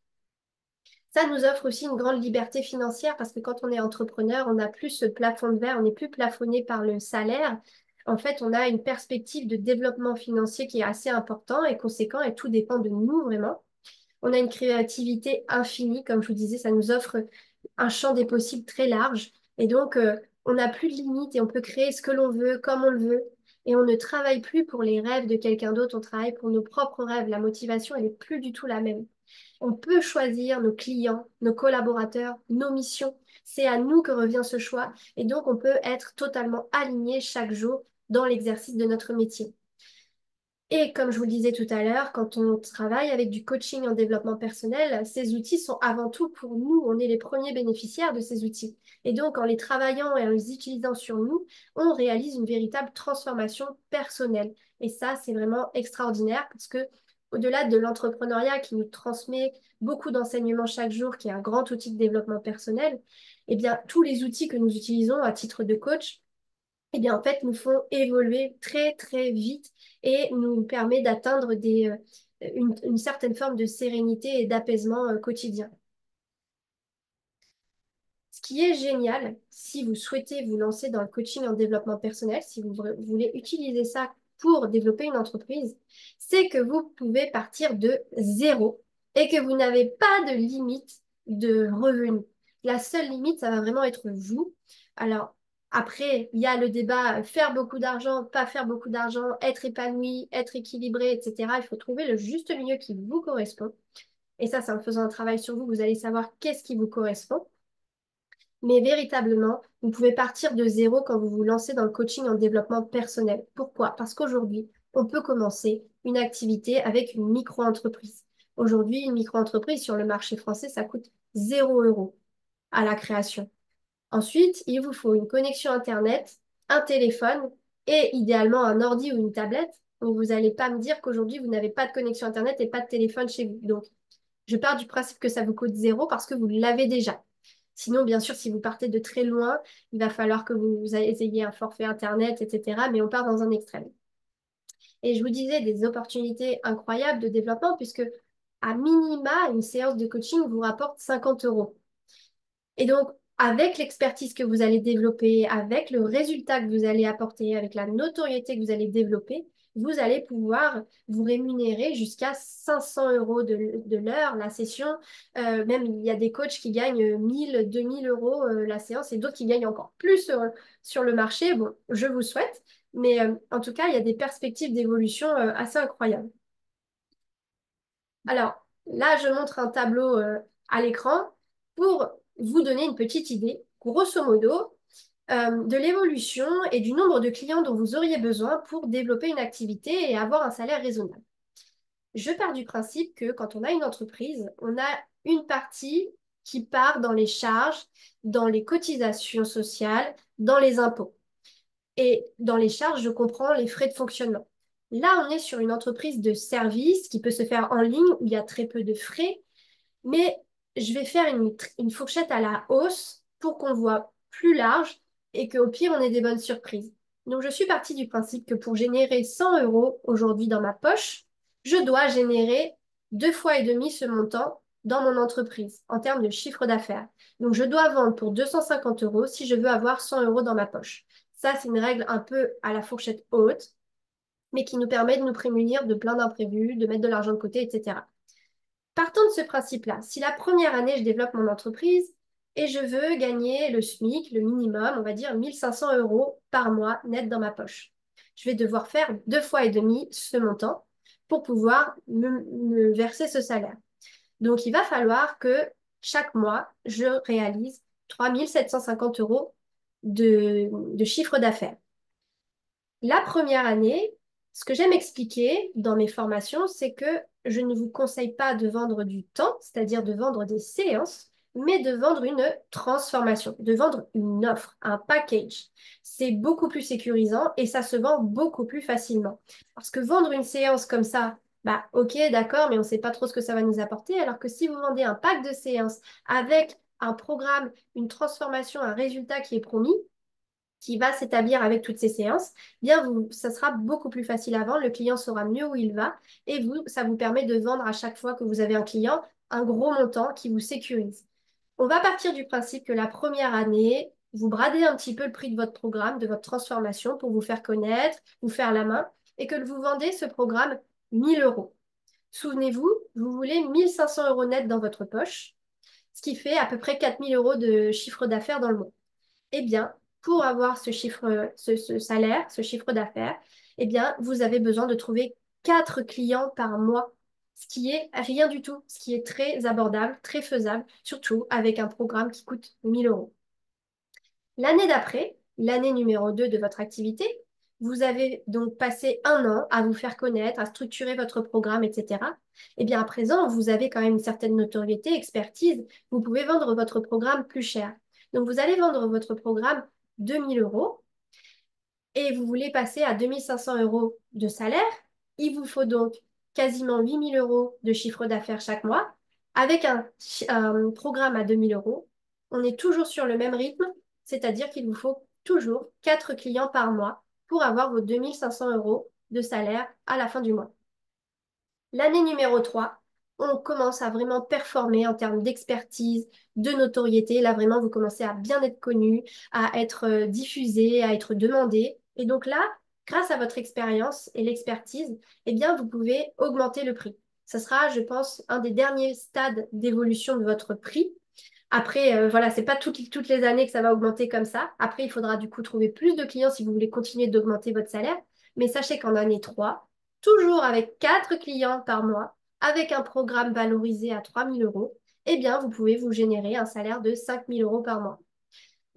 Ça nous offre aussi une grande liberté financière parce que quand on est entrepreneur, on n'a plus ce plafond de verre, on n'est plus plafonné par le salaire. En fait, on a une perspective de développement financier qui est assez important et conséquent et tout dépend de nous vraiment. On a une créativité infinie, comme je vous disais, ça nous offre un champ des possibles très large. Et donc, on n'a plus de limites et on peut créer ce que l'on veut, comme on le veut. Et on ne travaille plus pour les rêves de quelqu'un d'autre, on travaille pour nos propres rêves. La motivation, elle n'est plus du tout la même. On peut choisir nos clients, nos collaborateurs, nos missions. C'est à nous que revient ce choix. Et donc, on peut être totalement aligné chaque jour dans l'exercice de notre métier. Et comme je vous le disais tout à l'heure, quand on travaille avec du coaching en développement personnel, ces outils sont avant tout pour nous. On est les premiers bénéficiaires de ces outils. Et donc, en les travaillant et en les utilisant sur nous, on réalise une véritable transformation personnelle. Et ça, c'est vraiment extraordinaire parce que au-delà de l'entrepreneuriat qui nous transmet beaucoup d'enseignements chaque jour, qui est un grand outil de développement personnel, eh bien, tous les outils que nous utilisons à titre de coach, eh bien, en fait, nous font évoluer très, très vite et nous permet d'atteindre une certaine forme de sérénité et d'apaisement quotidien. Ce qui est génial, si vous souhaitez vous lancer dans le coaching en développement personnel, si vous voulez utiliser ça pour développer une entreprise, c'est que vous pouvez partir de zéro et que vous n'avez pas de limite de revenus. La seule limite, ça va vraiment être vous. Alors, après, il y a le débat faire beaucoup d'argent, pas faire beaucoup d'argent, être épanoui, être équilibré, etc. Il faut trouver le juste milieu qui vous correspond. Et ça, c'est en faisant un travail sur vous, vous allez savoir qu'est-ce qui vous correspond. Mais véritablement, vous pouvez partir de zéro quand vous vous lancez dans le coaching en développement personnel. Pourquoi? Parce qu'aujourd'hui, on peut commencer une activité avec une micro-entreprise. Aujourd'hui, une micro-entreprise sur le marché français, ça coûte 0 € à la création. Ensuite, il vous faut une connexion Internet, un téléphone et idéalement un ordi ou une tablette. Donc, vous n'allez pas me dire qu'aujourd'hui, vous n'avez pas de connexion Internet et pas de téléphone chez vous. Donc, je pars du principe que ça vous coûte zéro parce que vous l'avez déjà. Sinon, bien sûr, si vous partez de très loin, il va falloir que vous ayez un forfait Internet, etc. Mais on part dans un extrême. Et je vous disais des opportunités incroyables de développement puisque à minima, une séance de coaching vous rapporte 50 €. Et donc, avec l'expertise que vous allez développer, avec le résultat que vous allez apporter, avec la notoriété que vous allez développer, vous allez pouvoir vous rémunérer jusqu'à 500 € de l'heure, la session. Même, il y a des coachs qui gagnent 1000, 2000 € la séance et d'autres qui gagnent encore plus sur le marché. Bon, je vous souhaite. Mais en tout cas, il y a des perspectives d'évolution assez incroyables. Alors, là, je montre un tableau à l'écran pour vous donner une petite idée, grosso modo, de l'évolution et du nombre de clients dont vous auriez besoin pour développer une activité et avoir un salaire raisonnable. Je pars du principe que quand on a une entreprise, on a une partie qui part dans les charges, dans les cotisations sociales, dans les impôts. Et dans les charges, je comprends les frais de fonctionnement. Là, on est sur une entreprise de service qui peut se faire en ligne où il y a très peu de frais, mais je vais faire une fourchette à la hausse pour qu'on voit plus large et qu'au pire, on ait des bonnes surprises. Donc, je suis partie du principe que pour générer 100 € aujourd'hui dans ma poche, je dois générer 2 fois et demi ce montant dans mon entreprise en termes de chiffre d'affaires. Donc, je dois vendre pour 250 € si je veux avoir 100 € dans ma poche. Ça, c'est une règle un peu à la fourchette haute, mais qui nous permet de nous prémunir de plein d'imprévus, de mettre de l'argent de côté, etc. Partant de ce principe-là, si la première année, je développe mon entreprise et je veux gagner le SMIC, le minimum, on va dire 1 500 € par mois net dans ma poche, je vais devoir faire 2 fois et demi ce montant pour pouvoir me verser ce salaire. Donc, il va falloir que chaque mois, je réalise 3 750 € de chiffre d'affaires. La première année, ce que j'aime expliquer dans mes formations, c'est que je ne vous conseille pas de vendre du temps, c'est-à-dire de vendre des séances, mais de vendre une transformation, de vendre une offre, un package. C'est beaucoup plus sécurisant et ça se vend beaucoup plus facilement. Parce que vendre une séance comme ça, bah ok, d'accord, mais on ne sait pas trop ce que ça va nous apporter. Alors que si vous vendez un pack de séances avec un programme, une transformation, un résultat qui est promis, qui va s'établir avec toutes ces séances, bien ça sera beaucoup plus facile à vendre, le client saura mieux où il va et vous, ça vous permet de vendre à chaque fois que vous avez un client un gros montant qui vous sécurise. On va partir du principe que la première année, vous bradez un petit peu le prix de votre programme, de votre transformation pour vous faire connaître, vous faire la main et que vous vendez ce programme 1 000 €. Souvenez-vous, vous voulez 1 500 € net dans votre poche, ce qui fait à peu près 4 000 € de chiffre d'affaires dans le mois. Eh bien, pour avoir ce chiffre, ce salaire, ce chiffre d'affaires, eh bien, vous avez besoin de trouver 4 clients par mois, ce qui est rien du tout, ce qui est très abordable, très faisable, surtout avec un programme qui coûte 1 000 €. L'année d'après, l'année numéro 2 de votre activité, vous avez donc passé un an à vous faire connaître, à structurer votre programme, etc. Eh bien, à présent, vous avez quand même une certaine notoriété, expertise. Vous pouvez vendre votre programme plus cher. Donc, vous allez vendre votre programme 2 000 € et vous voulez passer à 2 500 € de salaire. Il vous faut donc quasiment 8 000 € de chiffre d'affaires chaque mois. Avec un programme à 2 000 €, on est toujours sur le même rythme, c'est-à-dire qu'il vous faut toujours 4 clients par mois pour avoir vos 2 500 € de salaire à la fin du mois. L'année numéro 3, on commence à vraiment performer en termes d'expertise, de notoriété. Là, vraiment, vous commencez à bien être connu, à être diffusé, à être demandé. Et donc là, grâce à votre expérience et l'expertise, eh bien, vous pouvez augmenter le prix. Ce sera, je pense, un des derniers stades d'évolution de votre prix. Après, voilà, c'est pas toutes les années que ça va augmenter comme ça. Après, il faudra du coup trouver plus de clients si vous voulez continuer d'augmenter votre salaire. Mais sachez qu'en année 3, toujours avec 4 clients par mois, avec un programme valorisé à 3 000 €, eh bien, vous pouvez vous générer un salaire de 5 000 € par mois.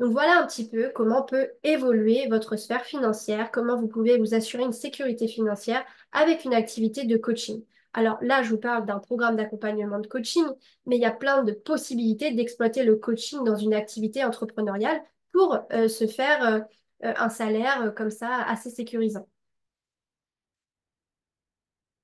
Donc voilà un petit peu comment peut évoluer votre sphère financière, comment vous pouvez vous assurer une sécurité financière avec une activité de coaching. Alors là, je vous parle d'un programme d'accompagnement de coaching, mais il y a plein de possibilités d'exploiter le coaching dans une activité entrepreneuriale pour se faire un salaire comme ça assez sécurisant.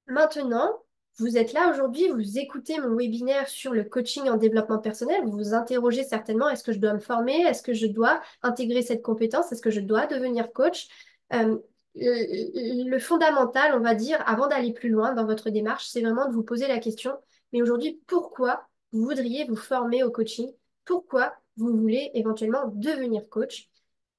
Maintenant, vous êtes là aujourd'hui, vous écoutez mon webinaire sur le coaching en développement personnel, vous vous interrogez certainement, est-ce que je dois me former? Est-ce que je dois intégrer cette compétence? Est-ce que je dois devenir coach? Euh, le fondamental, on va dire, avant d'aller plus loin dans votre démarche, c'est vraiment de vous poser la question, mais aujourd'hui, pourquoi vous voudriez vous former au coaching? Pourquoi vous voulez éventuellement devenir coach?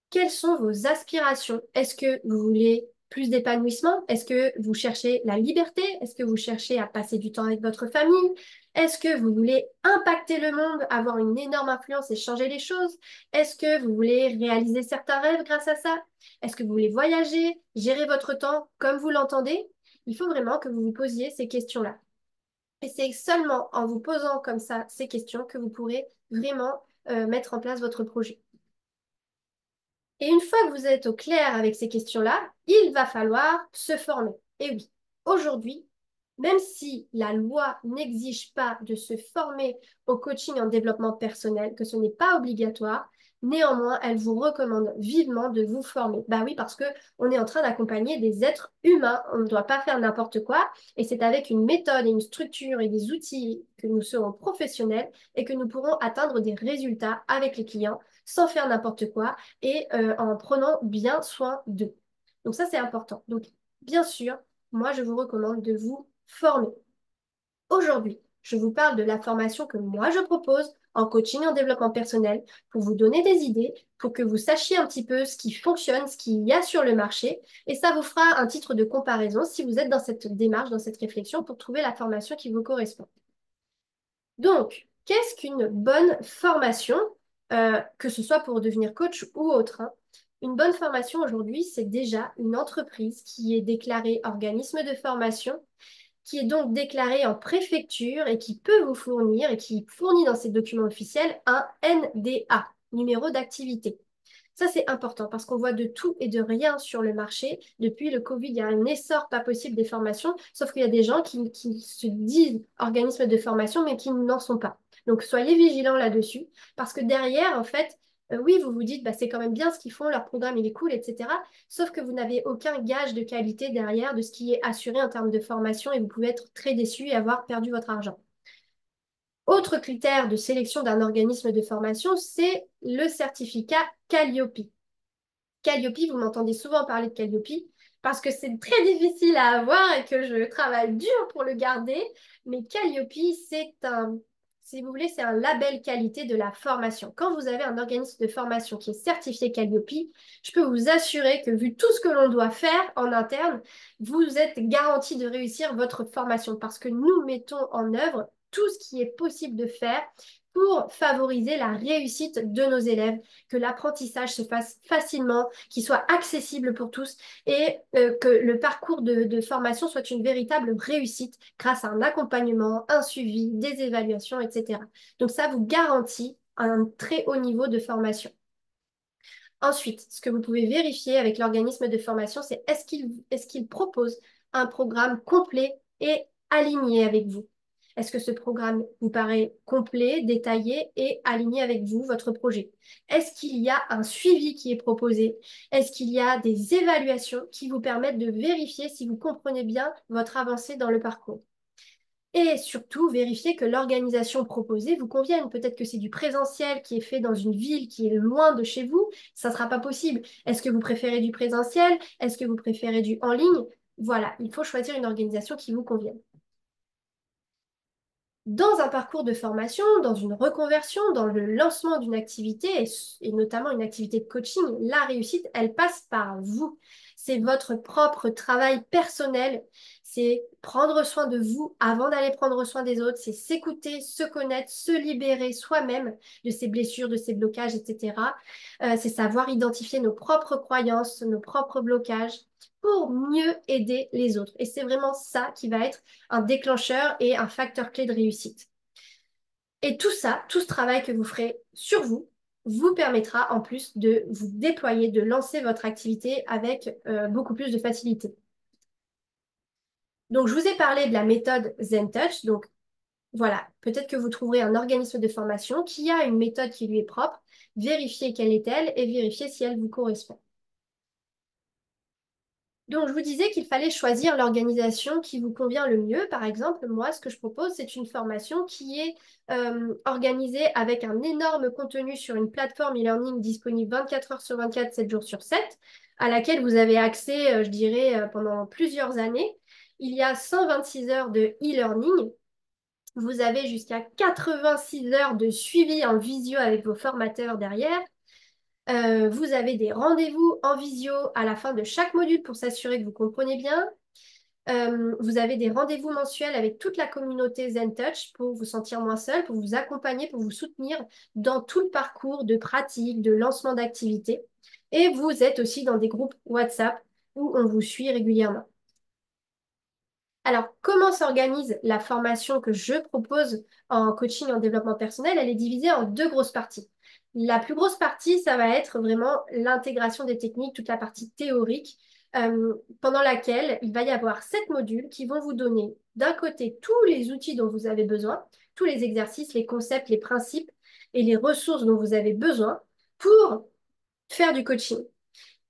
Quelles sont vos aspirations? Est-ce que vous voulez plus d'épanouissement? Est-ce que vous cherchez la liberté? Est-ce que vous cherchez à passer du temps avec votre famille? Est-ce que vous voulez impacter le monde, avoir une énorme influence et changer les choses? Est-ce que vous voulez réaliser certains rêves grâce à ça? Est-ce que vous voulez voyager, gérer votre temps comme vous l'entendez? Il faut vraiment que vous vous posiez ces questions-là. Et c'est seulement en vous posant comme ça ces questions que vous pourrez vraiment mettre en place votre projet. Et une fois que vous êtes au clair avec ces questions-là, il va falloir se former. Et oui, aujourd'hui, même si la loi n'exige pas de se former au coaching en développement personnel, que ce n'est pas obligatoire, néanmoins, elle vous recommande vivement de vous former. Bah oui, parce que on est en train d'accompagner des êtres humains. On ne doit pas faire n'importe quoi. Et c'est avec une méthode et une structure et des outils que nous serons professionnels et que nous pourrons atteindre des résultats avec les clients sans faire n'importe quoi et en prenant bien soin d'eux. Donc ça, c'est important. Donc, bien sûr, moi, je vous recommande de vous former. Aujourd'hui, je vous parle de la formation que moi, je propose en coaching en développement personnel pour vous donner des idées, pour que vous sachiez un petit peu ce qui fonctionne, ce qu'il y a sur le marché, et ça vous fera un titre de comparaison si vous êtes dans cette démarche, dans cette réflexion pour trouver la formation qui vous correspond. Donc, qu'est-ce qu'une bonne formation, que ce soit pour devenir coach ou autre, hein? Une bonne formation aujourd'hui, c'est déjà une entreprise qui est déclarée organisme de formation, qui est donc déclarée en préfecture et qui peut vous fournir et qui fournit dans ses documents officiels un NDA, numéro d'activité. Ça, c'est important parce qu'on voit de tout et de rien sur le marché. Depuis le Covid, il y a un essor pas possible des formations, sauf qu'il y a des gens qui se disent organismes de formation, mais qui n'en sont pas. Donc, soyez vigilants là-dessus parce que derrière, en fait, oui, vous vous dites, bah, c'est quand même bien ce qu'ils font, leur programme, il est cool, etc. Sauf que vous n'avez aucun gage de qualité derrière de ce qui est assuré en termes de formation et vous pouvez être très déçu et avoir perdu votre argent. Autre critère de sélection d'un organisme de formation, c'est le certificat Calliope. Calliope, vous m'entendez souvent parler de Calliope parce que c'est très difficile à avoir et que je travaille dur pour le garder. Mais Calliope, si vous voulez, c'est un label qualité de la formation. Quand vous avez un organisme de formation qui est certifié Calliope, je peux vous assurer que vu tout ce que l'on doit faire en interne, vous êtes garanti de réussir votre formation parce que nous mettons en œuvre tout ce qui est possible de faire pour favoriser la réussite de nos élèves, que l'apprentissage se fasse facilement, qu'il soit accessible pour tous et que le parcours de formation soit une véritable réussite grâce à un accompagnement, un suivi, des évaluations, etc. Donc ça vous garantit un très haut niveau de formation. Ensuite, ce que vous pouvez vérifier avec l'organisme de formation, c'est est-ce qu'il propose un programme complet et aligné avec vous? Est-ce que ce programme vous paraît complet, détaillé et aligné avec vous, votre projet? Est-ce qu'il y a un suivi qui est proposé? Est-ce qu'il y a des évaluations qui vous permettent de vérifier si vous comprenez bien votre avancée dans le parcours? Et surtout, vérifier que l'organisation proposée vous convienne. Peut-être que c'est du présentiel qui est fait dans une ville qui est loin de chez vous. Ça ne sera pas possible. Est-ce que vous préférez du présentiel? Est-ce que vous préférez du en ligne? Voilà, il faut choisir une organisation qui vous convienne. Dans un parcours de formation, dans une reconversion, dans le lancement d'une activité, et notamment une activité de coaching, la réussite, elle passe par vous. C'est votre propre travail personnel. C'est prendre soin de vous avant d'aller prendre soin des autres. C'est s'écouter, se connaître, se libérer soi-même de ses blessures, de ses blocages, etc. C'est savoir identifier nos propres croyances, nos propres blocages pour mieux aider les autres. Et c'est vraiment ça qui va être un déclencheur et un facteur clé de réussite. Et tout ça, tout ce travail que vous ferez sur vous, vous permettra en plus de vous déployer, de lancer votre activité avec beaucoup plus de facilité. Donc, je vous ai parlé de la méthode ZenTouch. Donc, voilà, peut-être que vous trouverez un organisme de formation qui a une méthode qui lui est propre. Vérifiez quelle est-elle et vérifiez si elle vous correspond. Donc, je vous disais qu'il fallait choisir l'organisation qui vous convient le mieux. Par exemple, moi, ce que je propose, c'est une formation qui est organisée avec un énorme contenu sur une plateforme e-learning disponible 24 heures sur 24, 7 jours sur 7, à laquelle vous avez accès, je dirais, pendant plusieurs années. Il y a 126 heures de e-learning. Vous avez jusqu'à 86 heures de suivi en visio avec vos formateurs derrière. Vous avez des rendez-vous en visio à la fin de chaque module pour s'assurer que vous comprenez bien. Vous avez des rendez-vous mensuels avec toute la communauté ZenTouch pour vous sentir moins seul, pour vous accompagner, pour vous soutenir dans tout le parcours de pratique, de lancement d'activité. Et vous êtes aussi dans des groupes WhatsApp où on vous suit régulièrement. Alors, comment s'organise la formation que je propose en coaching en développement personnel? Elle est divisée en deux grosses parties. La plus grosse partie, ça va être vraiment l'intégration des techniques, toute la partie théorique, pendant laquelle il va y avoir 7 modules qui vont vous donner d'un côté tous les outils dont vous avez besoin, tous les exercices, les concepts, les principes et les ressources dont vous avez besoin pour faire du coaching.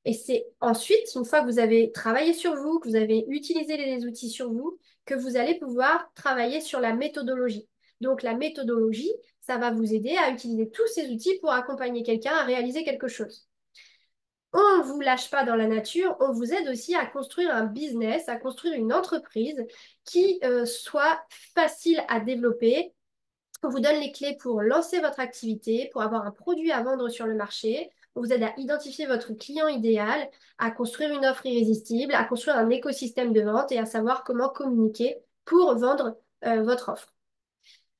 Et c'est ensuite, une fois que vous avez travaillé sur vous, que vous avez utilisé les outils sur vous, que vous allez pouvoir travailler sur la méthodologie. Donc la méthodologie, ça va vous aider à utiliser tous ces outils pour accompagner quelqu'un à réaliser quelque chose. On ne vous lâche pas dans la nature, on vous aide aussi à construire un business, à construire une entreprise qui soit facile à développer. On vous donne les clés pour lancer votre activité, pour avoir un produit à vendre sur le marché. On vous aide à identifier votre client idéal, à construire une offre irrésistible, à construire un écosystème de vente et à savoir comment communiquer pour vendre votre offre.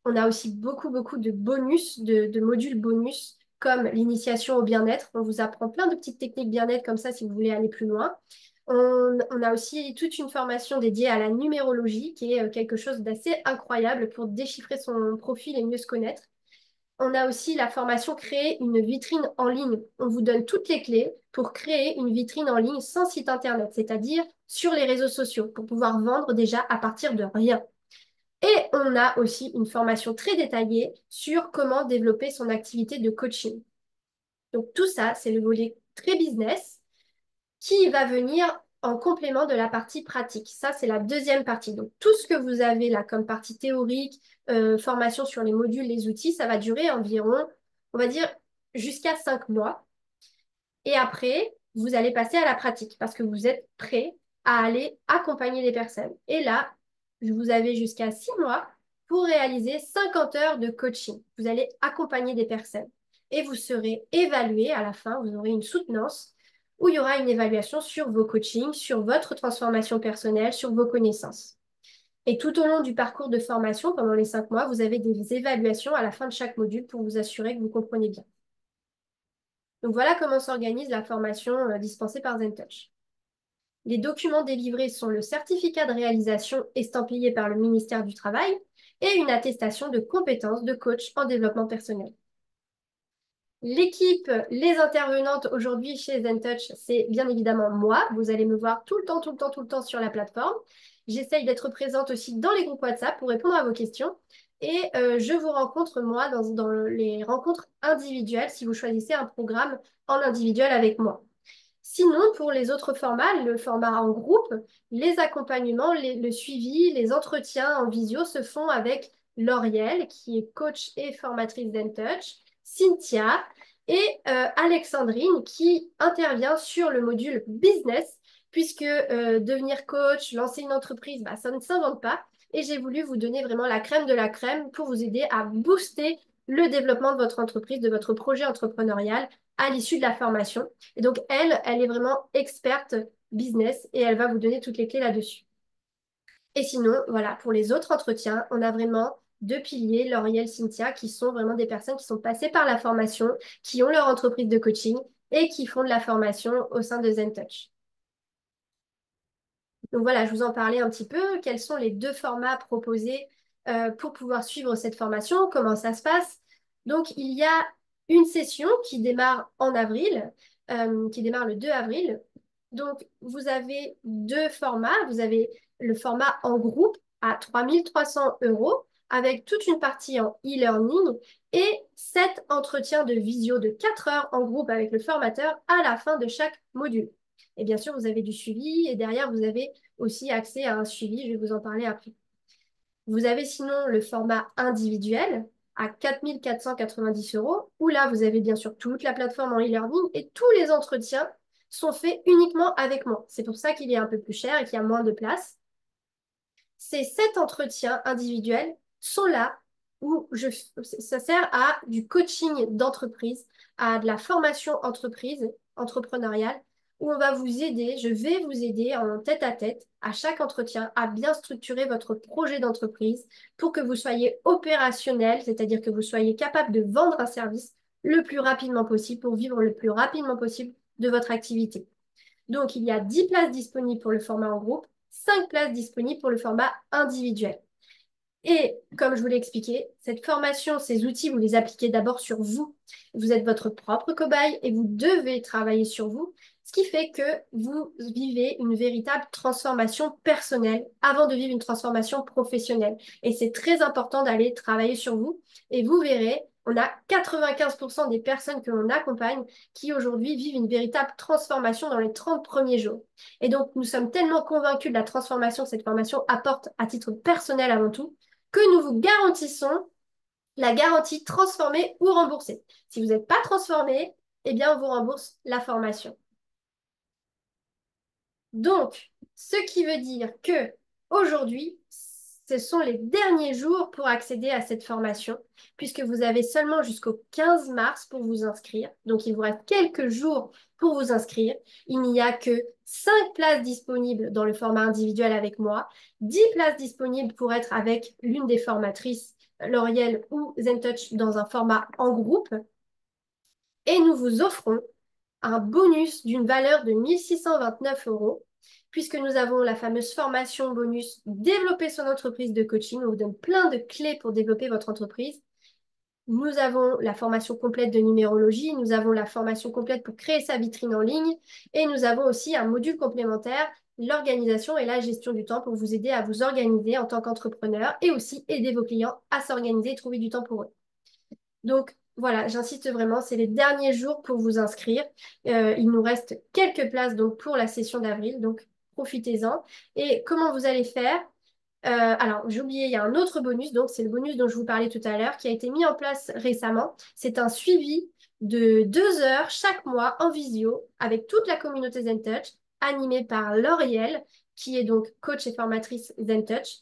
On a aussi beaucoup de bonus, de modules bonus, comme l'initiation au bien-être. On vous apprend plein de petites techniques bien-être comme ça si vous voulez aller plus loin. On a aussi toute une formation dédiée à la numérologie, qui est quelque chose d'assez incroyable pour déchiffrer son profil et mieux se connaître. On a aussi la formation Créer une vitrine en ligne. On vous donne toutes les clés pour créer une vitrine en ligne sans site internet, c'est-à-dire sur les réseaux sociaux, pour pouvoir vendre déjà à partir de rien. Et on a aussi une formation très détaillée sur comment développer son activité de coaching. Donc tout ça, c'est le volet très business qui va venir en complément de la partie pratique. Ça, c'est la deuxième partie. Donc tout ce que vous avez là comme partie théorique, formation sur les modules, les outils, ça va durer environ, on va dire, jusqu'à 5 mois. Et après, vous allez passer à la pratique parce que vous êtes prêt à aller accompagner les personnes. Et là, vous avez jusqu'à 6 mois pour réaliser 50 heures de coaching. Vous allez accompagner des personnes et vous serez évalué à la fin. Vous aurez une soutenance où il y aura une évaluation sur vos coachings, sur votre transformation personnelle, sur vos connaissances. Et tout au long du parcours de formation, pendant les 5 mois, vous avez des évaluations à la fin de chaque module pour vous assurer que vous comprenez bien. Donc voilà comment s'organise la formation dispensée par ZenTouch. Les documents délivrés sont le certificat de réalisation estampillé par le ministère du Travail et une attestation de compétences de coach en développement personnel. L'équipe, les intervenantes aujourd'hui chez ZenTouch, c'est bien évidemment moi. Vous allez me voir tout le temps sur la plateforme. J'essaye d'être présente aussi dans les groupes WhatsApp pour répondre à vos questions. Et je vous rencontre, moi, dans les rencontres individuelles, si vous choisissez un programme en individuel avec moi. Sinon, pour les autres formats, le format en groupe, les accompagnements, le suivi, les entretiens en visio se font avec Lauriel, qui est coach et formatrice d'EnTouch, Cynthia et Alexandrine, qui intervient sur le module business, puisque devenir coach, lancer une entreprise, bah, ça ne s'invente pas. Et j'ai voulu vous donner vraiment la crème de la crème pour vous aider à booster le développement de votre entreprise, de votre projet entrepreneurial à l'issue de la formation. Et donc, elle est vraiment experte business et elle va vous donner toutes les clés là-dessus. Et sinon, voilà, pour les autres entretiens, on a vraiment 2 piliers, Lauriel, Cynthia, qui sont vraiment des personnes qui sont passées par la formation, qui ont leur entreprise de coaching et qui font de la formation au sein de ZenTouch. Donc voilà, je vous en parlais un petit peu. Quels sont les 2 formats proposés pour pouvoir suivre cette formation? Comment ça se passe? Donc, il y a une session qui démarre en avril, qui démarre le 2 avril. Donc, vous avez deux formats. Vous avez le format en groupe à 3 300 € avec toute une partie en e-learning et 7 entretiens de visio de 4 heures en groupe avec le formateur à la fin de chaque module. Et bien sûr, vous avez du suivi et derrière, vous avez aussi accès à un suivi. Je vais vous en parler après. Vous avez sinon le format individuel à 4 490 €, où là, vous avez bien sûr toute la plateforme en e-learning et tous les entretiens sont faits uniquement avec moi. C'est pour ça qu'il est un peu plus cher et qu'il y a moins de place. Ces 7 entretiens individuels sont là où ça sert à du coaching d'entreprise, à de la formation entreprise, entrepreneuriale, où on va vous aider, je vais vous aider en tête à chaque entretien à bien structurer votre projet d'entreprise pour que vous soyez opérationnel, c'est-à-dire que vous soyez capable de vendre un service le plus rapidement possible pour vivre le plus rapidement possible de votre activité. Donc, il y a 10 places disponibles pour le format en groupe, 5 places disponibles pour le format individuel. Et comme je vous l'ai expliqué, cette formation, ces outils, vous les appliquez d'abord sur vous. Vous êtes votre propre cobaye et vous devez travailler sur vous, ce qui fait que vous vivez une véritable transformation personnelle avant de vivre une transformation professionnelle. Et c'est très important d'aller travailler sur vous. Et vous verrez, on a 95% des personnes que l'on accompagne qui aujourd'hui vivent une véritable transformation dans les 30 premiers jours. Et donc, nous sommes tellement convaincus de la transformation que cette formation apporte à titre personnel avant tout que nous vous garantissons la garantie transformée ou remboursée. Si vous n'êtes pas transformé, eh bien, on vous rembourse la formation. Donc, ce qui veut dire que aujourd'hui, ce sont les derniers jours pour accéder à cette formation, puisque vous avez seulement jusqu'au 15 mars pour vous inscrire. Donc, il vous reste quelques jours pour vous inscrire. Il n'y a que 5 places disponibles dans le format individuel avec moi, 10 places disponibles pour être avec l'une des formatrices, Lauriel ou ZenTouch, dans un format en groupe. Et nous vous offrons un bonus d'une valeur de 1 629 €, puisque nous avons la fameuse formation bonus Développer son entreprise de coaching. On vous donne plein de clés pour développer votre entreprise. Nous avons la formation complète de numérologie, nous avons la formation complète pour créer sa vitrine en ligne et nous avons aussi un module complémentaire, l'organisation et la gestion du temps pour vous aider à vous organiser en tant qu'entrepreneur et aussi aider vos clients à s'organiser et trouver du temps pour eux. Donc voilà, j'insiste vraiment, c'est les derniers jours pour vous inscrire. Il nous reste quelques places donc pour la session d'avril, donc profitez-en. Et comment vous allez faire? Alors, j'ai oublié, il y a un autre bonus, donc c'est le bonus dont je vous parlais tout à l'heure, qui a été mis en place récemment. C'est un suivi de 2 heures chaque mois en visio avec toute la communauté ZenTouch, animée par Lauriel, qui est donc coach et formatrice ZenTouch.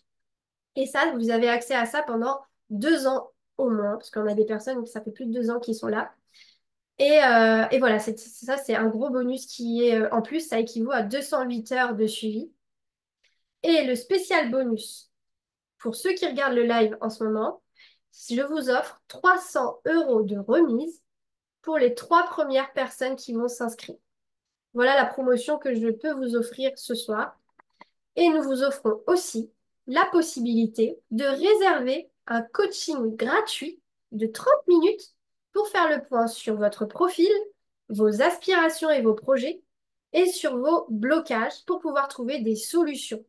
Et ça, vous avez accès à ça pendant 2 ans au moins, parce qu'on a des personnes, ça fait plus de 2 ans qui sont là. Et voilà, ça, c'est un gros bonus qui est, en plus, ça équivaut à 208 heures de suivi. Et le spécial bonus, pour ceux qui regardent le live en ce moment, je vous offre 300 € de remise pour les 3 premières personnes qui vont s'inscrire. Voilà la promotion que je peux vous offrir ce soir. Et nous vous offrons aussi la possibilité de réserver un coaching gratuit de 30 minutes pour faire le point sur votre profil, vos aspirations et vos projets et sur vos blocages pour pouvoir trouver des solutions.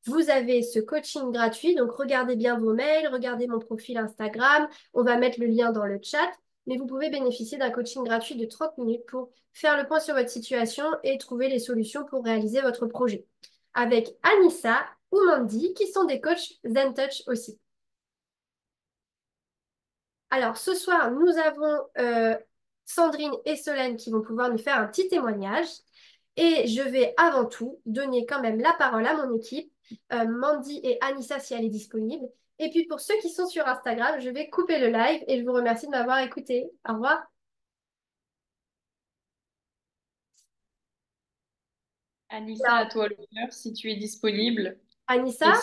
Vous avez ce coaching gratuit, donc regardez bien vos mails, regardez mon profil Instagram, on va mettre le lien dans le chat, mais vous pouvez bénéficier d'un coaching gratuit de 30 minutes pour faire le point sur votre situation et trouver les solutions pour réaliser votre projet. Avec Anissa ou Mandy, qui sont des coachs ZenTouch aussi. Alors, ce soir, nous avons Sandrine et Solène qui vont pouvoir nous faire un petit témoignage. Et je vais avant tout donner quand même la parole à mon équipe, Mandy et Anissa si elle est disponible. Et puis pour ceux qui sont sur Instagram, je vais couper le live et je vous remercie de m'avoir écouté. Au revoir. Anissa, à Alors, toi l'honneur, si tu es disponible. Anissa,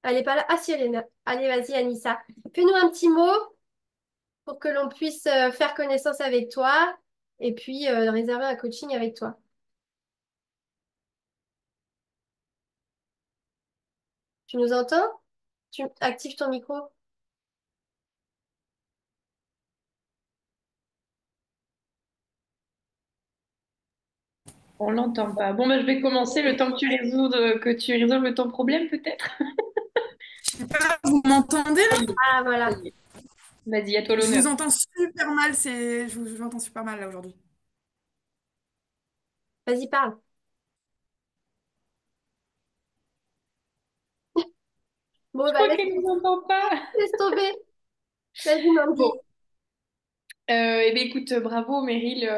Et elle n'est pas là. Ah si, elle est là. Allez, vas-y, Anissa. Fais-nous un petit mot pour que l'on puisse faire connaissance avec toi et puis réserver un coaching avec toi. Tu nous entends? Tu actives ton micro. On l'entend pas. Bon, bah, je vais commencer le temps que tu résolves ton problème, peut-être. Je sais pas, vous m'entendez Ça là? y est, Ah, ça voilà. y est. Vas-y, à toi Je l'honneur. vous entends super mal, je vous entends super mal là aujourd'hui. Vas-y, parle. Bon, Je bah, crois qu'elle ne nous entend pas. laisse tomber. Vas-y, Mandy. Bon, eh bien, écoute, bravo Meryl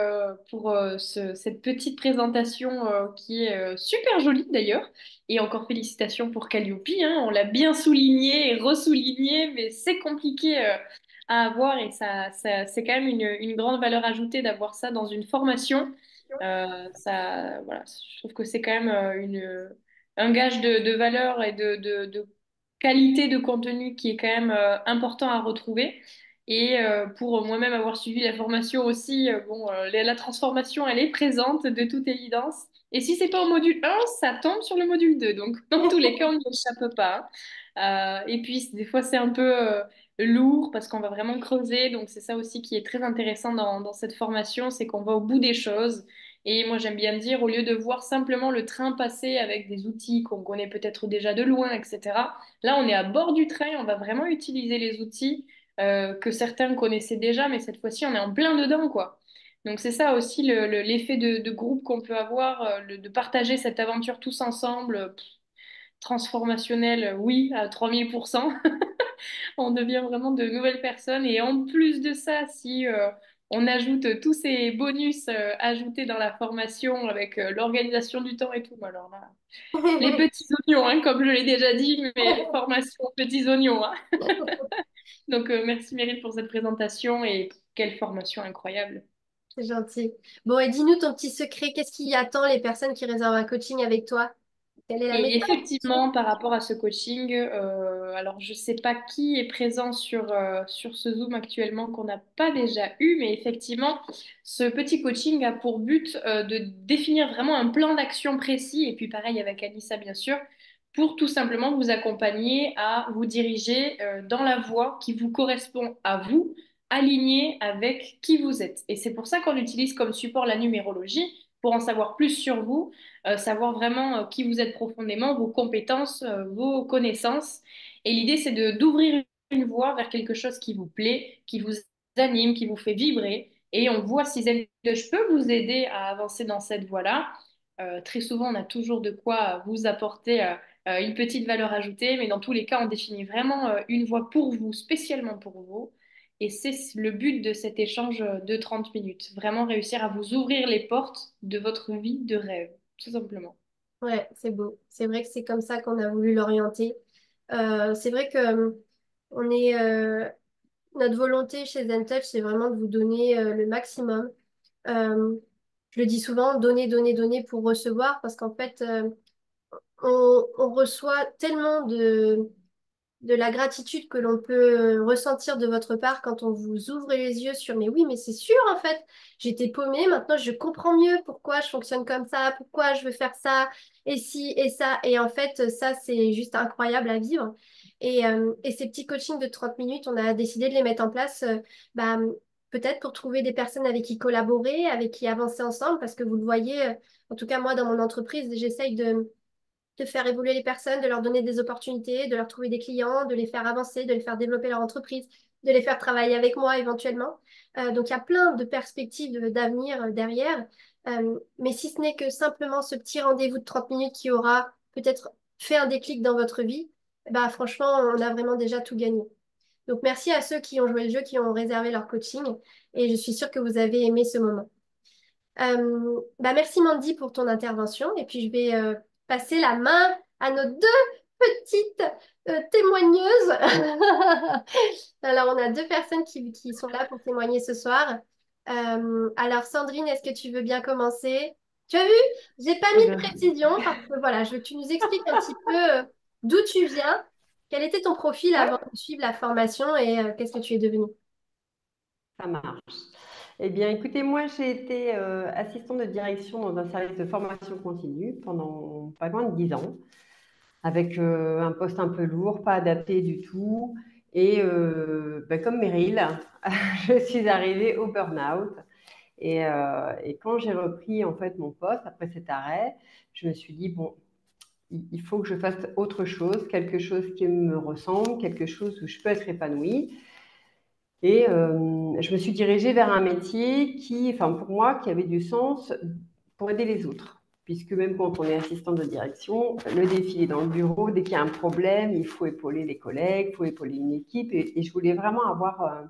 pour cette petite présentation qui est super jolie d'ailleurs. Et encore félicitations pour Calliope, hein. On l'a bien souligné et ressouligné, mais c'est compliqué à avoir et c'est quand même une grande valeur ajoutée d'avoir ça dans une formation. Voilà, je trouve que c'est quand même un gage de valeur et de qualité de contenu qui est quand même important à retrouver. Et pour moi-même avoir suivi la formation aussi, bon, la transformation, elle est présente de toute évidence. Et si c'est pas au module 1, ça tombe sur le module 2. Donc, dans tous les cas, on n'y échappe pas. Et puis, des fois, c'est un peu lourd parce qu'on va vraiment creuser. Donc, c'est ça aussi qui est très intéressant dans cette formation, c'est qu'on va au bout des choses. Et moi, j'aime bien dire, au lieu de voir simplement le train passer avec des outils qu'on connaît peut-être déjà de loin, etc., là, on est à bord du train, on va vraiment utiliser les outils que certains connaissaient déjà, mais cette fois-ci, on est en plein dedans, quoi. Donc c'est ça aussi l'effet de groupe qu'on peut avoir, de partager cette aventure tous ensemble, transformationnelle, oui, à 3000%. On devient vraiment de nouvelles personnes. Et en plus de ça, si on ajoute tous ces bonus ajoutés dans la formation avec l'organisation du temps et tout, bah alors là, les petits oignons, hein, comme je l'ai déjà dit, mais formation petits oignons, hein. Donc, merci Meryl pour cette présentation et quelle formation incroyable. C'est gentil. Bon, et dis-nous ton petit secret. Qu'est-ce qui attend les personnes qui réservent un coaching avec toi? Quelle est la Et méthode? effectivement, par rapport à ce coaching, alors je ne sais pas qui est présent sur ce Zoom actuellement qu'on n'a pas déjà eu, mais effectivement, ce petit coaching a pour but de définir vraiment un plan d'action précis, et puis pareil avec Anissa bien sûr, pour tout simplement vous accompagner à vous diriger dans la voie qui vous correspond à vous, alignée avec qui vous êtes. Et c'est pour ça qu'on utilise comme support la numérologie, pour en savoir plus sur vous, savoir vraiment qui vous êtes profondément, vos compétences, vos connaissances. Et l'idée, c'est de d'ouvrir une voie vers quelque chose qui vous plaît, qui vous anime, qui vous fait vibrer. Et on voit si je peux vous aider à avancer dans cette voie-là. Très souvent, on a toujours de quoi vous apporter une petite valeur ajoutée, mais dans tous les cas, on définit vraiment une voie pour vous, spécialement pour vous. Et c'est le but de cet échange de 30 minutes. Vraiment réussir à vous ouvrir les portes de votre vie de rêve, tout simplement. Ouais, c'est beau. C'est vrai que c'est comme ça qu'on a voulu l'orienter. C'est vrai que on est, notre volonté chez ZenTouch, c'est vraiment de vous donner le maximum. Euh, je le dis souvent, donner, donner, donner pour recevoir, parce qu'en fait, on reçoit tellement de la gratitude que l'on peut ressentir de votre part quand on vous ouvre les yeux sur mais oui, mais c'est sûr en fait, j'étais paumée, maintenant je comprends mieux pourquoi je fonctionne comme ça, pourquoi je veux faire ça, et ci et ça. Et en fait, ça, c'est juste incroyable à vivre. Et ces petits coachings de 30 minutes, on a décidé de les mettre en place bah, peut-être pour trouver des personnes avec qui collaborer, avec qui avancer ensemble, parce que vous le voyez, en tout cas moi dans mon entreprise, j'essaye de faire évoluer les personnes, de leur donner des opportunités, de leur trouver des clients, de les faire avancer, de les faire développer leur entreprise, de les faire travailler avec moi éventuellement. Donc il y a plein de perspectives d'avenir derrière. Mais si ce n'est que simplement ce petit rendez-vous de 30 minutes qui aura peut-être fait un déclic dans votre vie, bah franchement, on a vraiment déjà tout gagné. Donc merci à ceux qui ont joué le jeu, qui ont réservé leur coaching, et je suis sûre que vous avez aimé ce moment. Bah merci Mandy pour ton intervention et puis je vais passer la main à nos deux petites témoigneuses. Alors on a deux personnes qui sont là pour témoigner ce soir. Alors Sandrine, est-ce que tu veux bien commencer? Tu as vu, j'ai pas Eh mis de bien, précision parce que voilà, je veux que tu nous expliques un petit peu d'où tu viens, quel était ton profil avant ouais, de suivre la formation et qu'est-ce que tu es devenu? ça marche. Eh bien, écoutez, moi, j'ai été assistante de direction dans un service de formation continue pendant pas loin de 10 ans, avec un poste un peu lourd, pas adapté du tout. Et comme Meryl, je suis arrivée au burn-out. Et quand j'ai repris en fait mon poste après cet arrêt, je me suis dit, bon, il faut que je fasse autre chose, quelque chose qui me ressemble, quelque chose où je peux être épanouie. Et je me suis dirigée vers un métier qui, enfin pour moi, qui avait du sens pour aider les autres. Puisque même quand on est assistant de direction, le défi est dans le bureau, dès qu'il y a un problème, il faut épauler les collègues, il faut épauler une équipe. Et je voulais vraiment avoir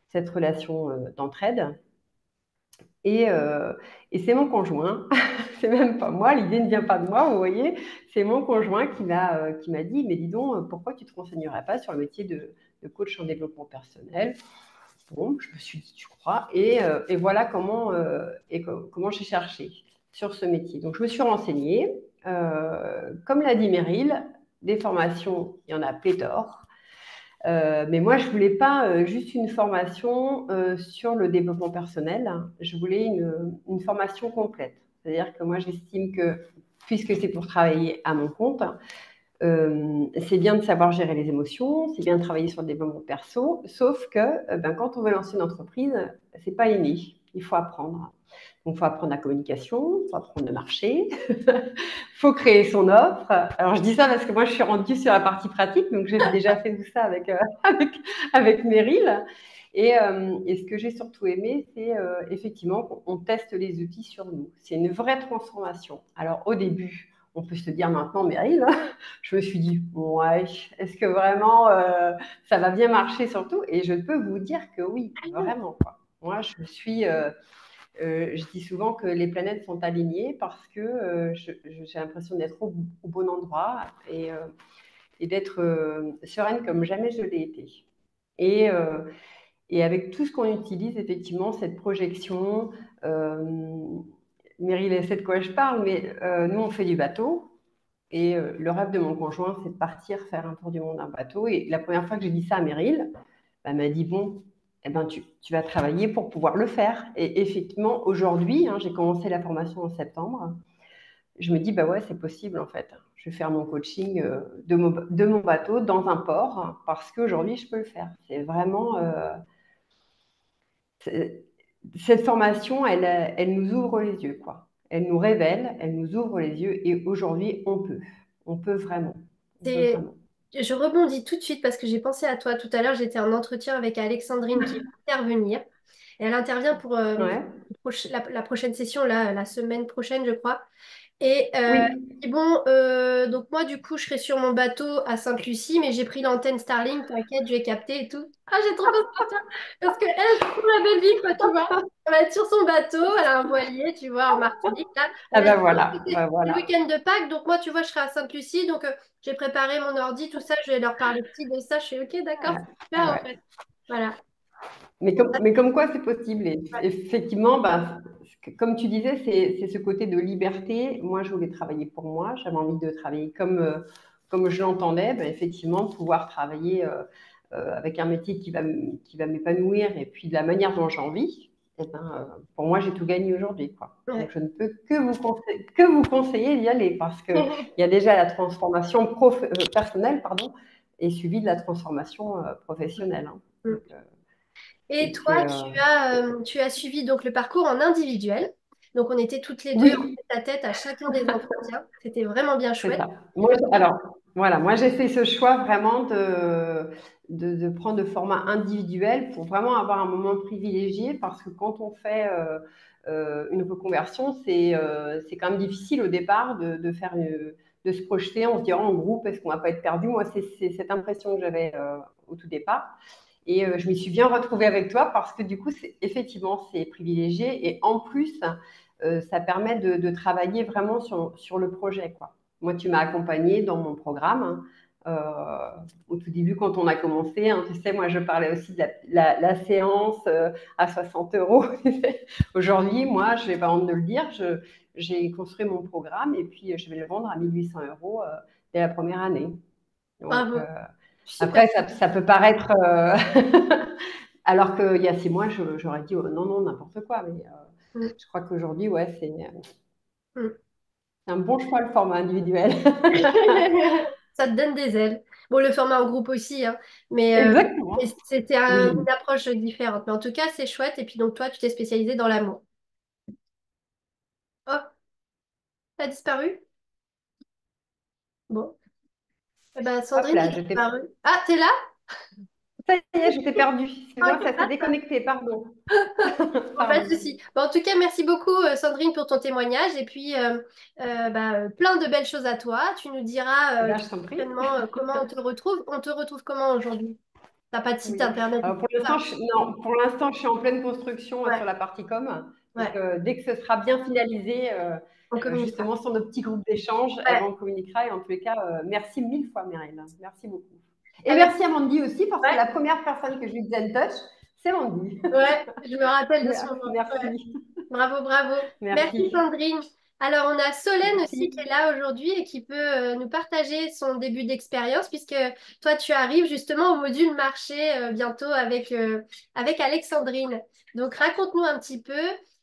cette relation d'entraide. Et c'est mon conjoint, c'est même pas moi, l'idée ne vient pas de moi, vous voyez, c'est mon conjoint qui m'a dit, mais dis donc, pourquoi tu ne te renseignerais pas sur le métier de coach en développement personnel? Bon, je me suis dit, tu crois, et voilà comment j'ai cherché sur ce métier. Donc je me suis renseignée, comme l'a dit Meryl, des formations, il y en a pléthore. Mais moi, je ne voulais pas juste une formation sur le développement personnel. Je voulais une formation complète. C'est-à-dire que moi, j'estime que, puisque c'est pour travailler à mon compte, c'est bien de savoir gérer les émotions, c'est bien de travailler sur le développement perso, sauf que quand on veut lancer une entreprise, c'est pas inné, il faut apprendre. Donc, il faut apprendre la communication, il faut apprendre le marché, il faut créer son offre. Alors, je dis ça parce que moi, je suis rendue sur la partie pratique, donc j'ai déjà fait tout ça avec Meryl. Et ce que j'ai surtout aimé, c'est effectivement qu'on teste les outils sur nous. C'est une vraie transformation. Alors, au début, on peut se dire maintenant, Meryl, je me suis dit, ouais, est-ce que vraiment ça va bien marcher surtout? Et je peux vous dire que oui, vraiment, quoi. Moi, je dis souvent que les planètes sont alignées parce que j'ai l'impression d'être au bon endroit et d'être sereine comme jamais je l'ai été. Et, euh, et avec tout ce qu'on utilise, effectivement, cette projection, Meryl sait de quoi je parle, mais nous, on fait du bateau. Et le rêve de mon conjoint, c'est de partir faire un tour du monde en bateau. Et la première fois que j'ai dit ça à Meryl, elle m'a dit, bon, eh ben, tu vas travailler pour pouvoir le faire. Et effectivement, aujourd'hui, j'ai commencé la formation en septembre. Je me dis, bah ouais, c'est possible en fait. Je vais faire mon coaching de mon bateau dans un port parce qu'aujourd'hui, je peux le faire. C'est vraiment. Cette formation, elle nous ouvre les yeux, quoi. Elle nous révèle, elle nous ouvre les yeux et aujourd'hui, on peut. On peut vraiment. On peut C'est- vraiment. Je rebondis tout de suite parce que j'ai pensé à toi tout à l'heure. J'étais en entretien avec Alexandrine qui va intervenir. Et elle intervient pour Ouais. la prochaine session, là, la semaine prochaine, je crois. Et, Oui. bon, donc moi, du coup, je serai sur mon bateau à Sainte-Lucie, mais j'ai pris l'antenne Starlink, t'inquiète, je vais capter et tout. Ah, j'ai trop peur pour toi. Parce qu'elle, elle trouve la belle vie, quoi, tu vois. Elle va être sur son bateau, elle a un voilier, tu vois, en Martinique, là. Ah Elle a dit ben que voilà. Ben c'était le voilà. week-end de Pâques, donc moi, tu vois, je serai à Sainte-Lucie, donc j'ai préparé mon ordi, tout ça, je vais leur parler petit de ça. Je fais, ok, d'accord, Ah, c'est super, ah en ouais. fait. Voilà. Mais comme quoi c'est possible. Et effectivement, comme tu disais, c'est ce côté de liberté. Moi, je voulais travailler pour moi. J'avais envie de travailler comme je l'entendais. Effectivement, pouvoir travailler avec un métier qui va m'épanouir et puis de la manière dont j'ai envie. Pour moi, j'ai tout gagné aujourd'hui, quoi. Donc, Ouais. je ne peux que vous conseiller d'y aller parce qu'il y a déjà la transformation personnelle, pardon, et suivie de la transformation professionnelle, hein. Donc, Et et toi, c'est tu as suivi donc le parcours en individuel. Donc, on était toutes les deux en oui, tête à tête à chacun des entretiens. C'était vraiment bien c'est chouette. ça. Alors, voilà, moi j'ai fait ce choix vraiment de prendre le format individuel pour vraiment avoir un moment privilégié parce que quand on fait une reconversion, c'est quand même difficile au départ de se projeter en se disant en groupe, est-ce qu'on va pas être perdu? Moi, c'est cette impression que j'avais au tout départ. Et je m'y suis bien retrouvée avec toi parce que du coup, effectivement, c'est privilégié et en plus, ça permet de travailler vraiment sur le projet, quoi. Moi, tu m'as accompagnée dans mon programme, hein. Au tout début, quand on a commencé, tu sais, moi, je parlais aussi de la séance à 60 euros. Aujourd'hui, moi, je n'ai pas honte de le dire, j'ai construit mon programme et puis je vais le vendre à 1800 euros dès la première année. Donc, Bravo. Super. après, ça peut paraître. Alors qu'il y a 6 mois, j'aurais dit oh, non, non, n'importe quoi. Mais Mm, je crois qu'aujourd'hui, ouais, mm. c'est un bon choix le format individuel. Ça te donne des ailes. Bon, le format en groupe aussi, hein, mais Exactement. c'était Oui. une approche différente. Mais en tout cas, c'est chouette. Et puis donc toi, tu t'es spécialisé dans l'amour. Oh, t'as disparu? Bon. Eh ben, Hop Sandrine là, a je t'ai... disparu. Ah, t'es là? Ça y est, je t'ai perdu. Excuse-moi, Ok, ça s'est déconnecté, pardon. bon, pas de Pardon. souci. Bon, en tout cas, merci beaucoup, Sandrine, pour ton témoignage. Et puis, plein de belles choses à toi. Tu nous diras Eh ben, très je t'en prie. prochainement comment on te retrouve. On te retrouve comment aujourd'hui? T'as pas de site Oui. internet et Alors, tout ça? non, pour l'instant, je suis en pleine construction Ouais, sur la partie com. Donc, ouais, dès que ce sera bien finalisé, on communiquera. justement, sur nos petits groupes d'échange, eh ben, Ouais, on communiquera. Et en tous les cas, merci mille fois, Meryl. Merci beaucoup. Et avec, merci à Mandy aussi, parce que ouais, la première personne que j'ai eu de Zen Touch, c'est Mandy. ouais, je me rappelle de ce moment. Ouais. Merci. Bravo, bravo. Merci Merci. Sandrine. Alors, on a Solène aussi qui est Merci. là aujourd'hui et qui peut nous partager son début d'expérience puisque toi, tu arrives justement au module marché bientôt avec Alexandrine. Donc, raconte-nous un petit peu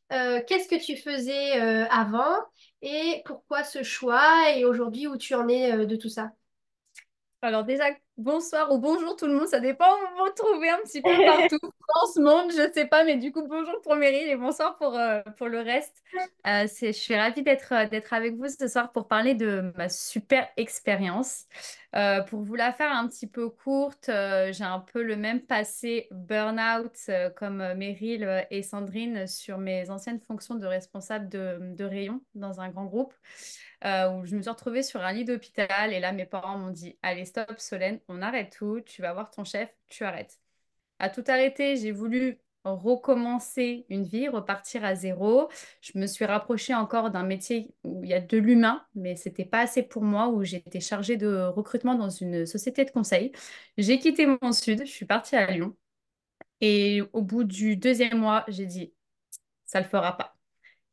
qu'est-ce que tu faisais avant et pourquoi ce choix et aujourd'hui où tu en es de tout ça. Alors déjà, bonsoir ou bonjour tout le monde, ça dépend où vous vous trouvez un petit peu partout dans ce monde, je sais pas, mais du coup, bonjour pour Meryl et bonsoir pour le reste. Je suis ravie d'être avec vous ce soir pour parler de ma super expérience. Pour vous la faire un petit peu courte, j'ai un peu le même passé burn-out comme Meryl et Sandrine sur mes anciennes fonctions de responsable de rayon dans un grand groupe où je me suis retrouvée sur un lit d'hôpital et là mes parents m'ont dit allez stop Solène, on arrête tout, tu vas voir ton chef, tu arrêtes. À tout arrêter, j'ai voulu recommencer une vie, repartir à zéro. Je me suis rapprochée encore d'un métier où il y a de l'humain, mais c'était pas assez pour moi, où j'étais chargée de recrutement dans une société de conseil. J'ai quitté mon sud, je suis partie à Lyon et au bout du deuxième mois, j'ai dit ça le fera pas.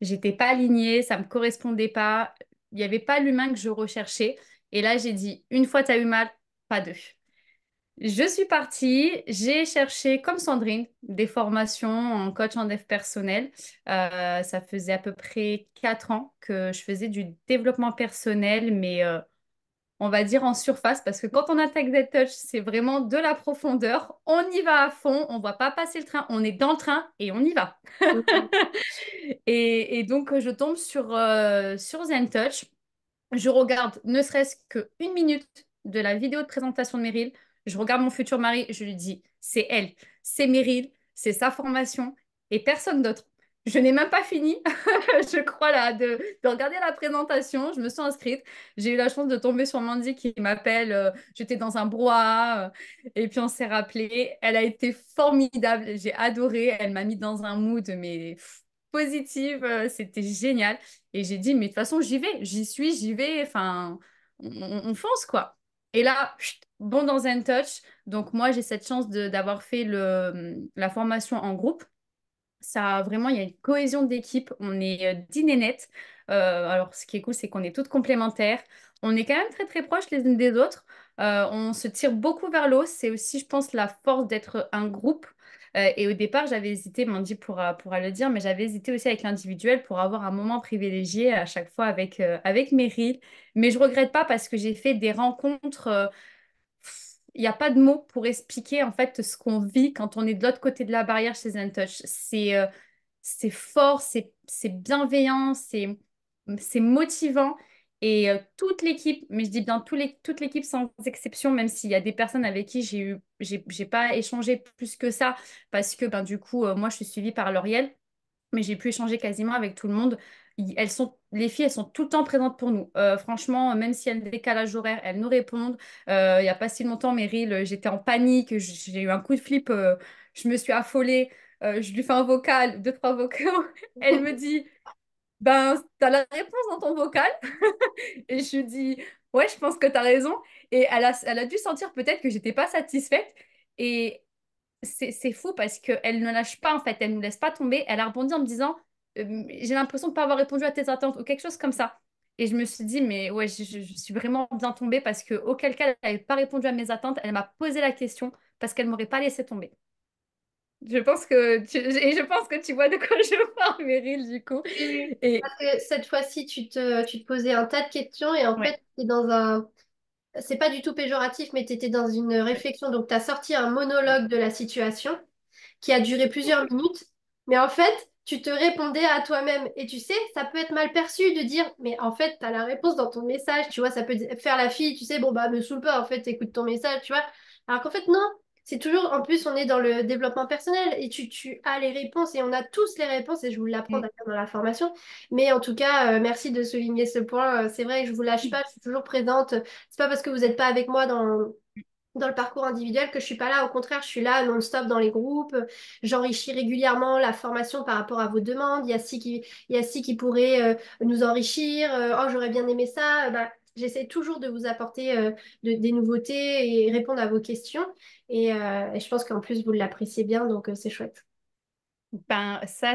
J'étais pas alignée, ça me correspondait pas. Il n'y avait pas l'humain que je recherchais. Et là, j'ai dit, une fois t'as eu mal, pas deux. Je suis partie, j'ai cherché, comme Sandrine, des formations en coach en dev personnel. Ça faisait à peu près 4 ans que je faisais du développement personnel, mais on va dire en surface, parce que quand on attaque Z-Touch, c'est vraiment de la profondeur. On y va à fond, on ne voit pas passer le train, on est dans le train et on y va. Mhm. Et donc, je tombe sur ZenTouch. Je regarde ne serait-ce qu'une minute de la vidéo de présentation de Meryl. Je regarde mon futur mari, je lui dis, c'est elle, c'est Meryl, c'est sa formation et personne d'autre. Je n'ai même pas fini, je crois, là, de regarder la présentation. Je me suis inscrite. J'ai eu la chance de tomber sur Mandy qui m'appelle. J'étais dans un brouhaha et puis on s'est rappelé. Elle a été formidable. J'ai adoré. Elle m'a mis dans un mood, mais positive. C'était génial. Et j'ai dit, mais de toute façon, j'y vais, j'y suis, j'y vais, enfin, on fonce quoi. Et là, chut, bon dans un touch. Donc moi, j'ai cette chance d'avoir fait la formation en groupe. Ça, vraiment, il y a une cohésion d'équipe. On est 10 nénettes. Alors, ce qui est cool, c'est qu'on est toutes complémentaires. On est quand même très, très proches les unes des autres. On se tire beaucoup vers le haut. C'est aussi, je pense, la force d'être un groupe. Et au départ, j'avais hésité, Mandy pourra le dire, mais j'avais hésité aussi avec l'individuel pour avoir un moment privilégié à chaque fois avec Meryl. Mais je regrette pas parce que j'ai fait des rencontres. Il n'y a pas de mots pour expliquer en fait ce qu'on vit quand on est de l'autre côté de la barrière chez ZenTouch. C'est fort, c'est bienveillant, c'est motivant. Et toute l'équipe, mais je dis bien toute l'équipe sans exception, même s'il y a des personnes avec qui j'ai pas échangé plus que ça, parce que ben, du coup, moi je suis suivie par Lauriel, mais j'ai pu échanger quasiment avec tout le monde. Les filles, elles sont tout le temps présentes pour nous. Franchement, même s'il y a un décalage horaire, elles nous répondent. Il n'y a pas si longtemps, Meryl, j'étais en panique, j'ai eu un coup de flip, je me suis affolée, je lui fais un vocal, deux, trois vocaux. Elle me dit, ben, t'as la réponse dans ton vocal. Et je lui dis, ouais, je pense que t'as raison. Et elle a dû sentir peut-être que j'étais pas satisfaite. Et c'est fou parce qu'elle ne lâche pas, en fait. Elle ne nous laisse pas tomber. Elle a rebondi en me disant, j'ai l'impression de ne pas avoir répondu à tes attentes ou quelque chose comme ça. Et je me suis dit, mais ouais, je suis vraiment bien tombée parce que auquel cas, elle n'avait pas répondu à mes attentes. Elle m'a posé la question parce qu'elle ne m'aurait pas laissé tomber. Je pense que tu vois de quoi je parle, Meryl, du coup. Oui, oui. Et Parce que cette fois-ci, tu te posais un tas de questions et en ouais, fait, tu es dans un c'est pas du tout péjoratif, mais tu étais dans une réflexion, donc tu as sorti un monologue de la situation qui a duré plusieurs minutes, mais en fait, tu te répondais à toi-même. Et tu sais, ça peut être mal perçu de dire, mais en fait, tu as la réponse dans ton message, tu vois, ça peut faire la fille, tu sais, bon, bah, me saoule pas, en fait, écoute ton message, tu vois. Alors qu'en fait, non. C'est toujours, en plus, on est dans le développement personnel et tu as les réponses et on a tous les réponses et je vous l'apprends Mm. d'ailleurs dans la formation. Mais en tout cas, merci de souligner ce point. C'est vrai que je vous lâche pas, je suis toujours présente. C'est pas parce que vous n'êtes pas avec moi dans le parcours individuel que je suis pas là. Au contraire, je suis là non-stop dans les groupes. J'enrichis régulièrement la formation par rapport à vos demandes. Il y a ci qui pourrait nous enrichir. Oh, j'aurais bien aimé ça. Bah, j'essaie toujours de vous apporter des nouveautés et répondre à vos questions. Et je pense qu'en plus, vous l'appréciez bien, donc c'est chouette. Ben, ça,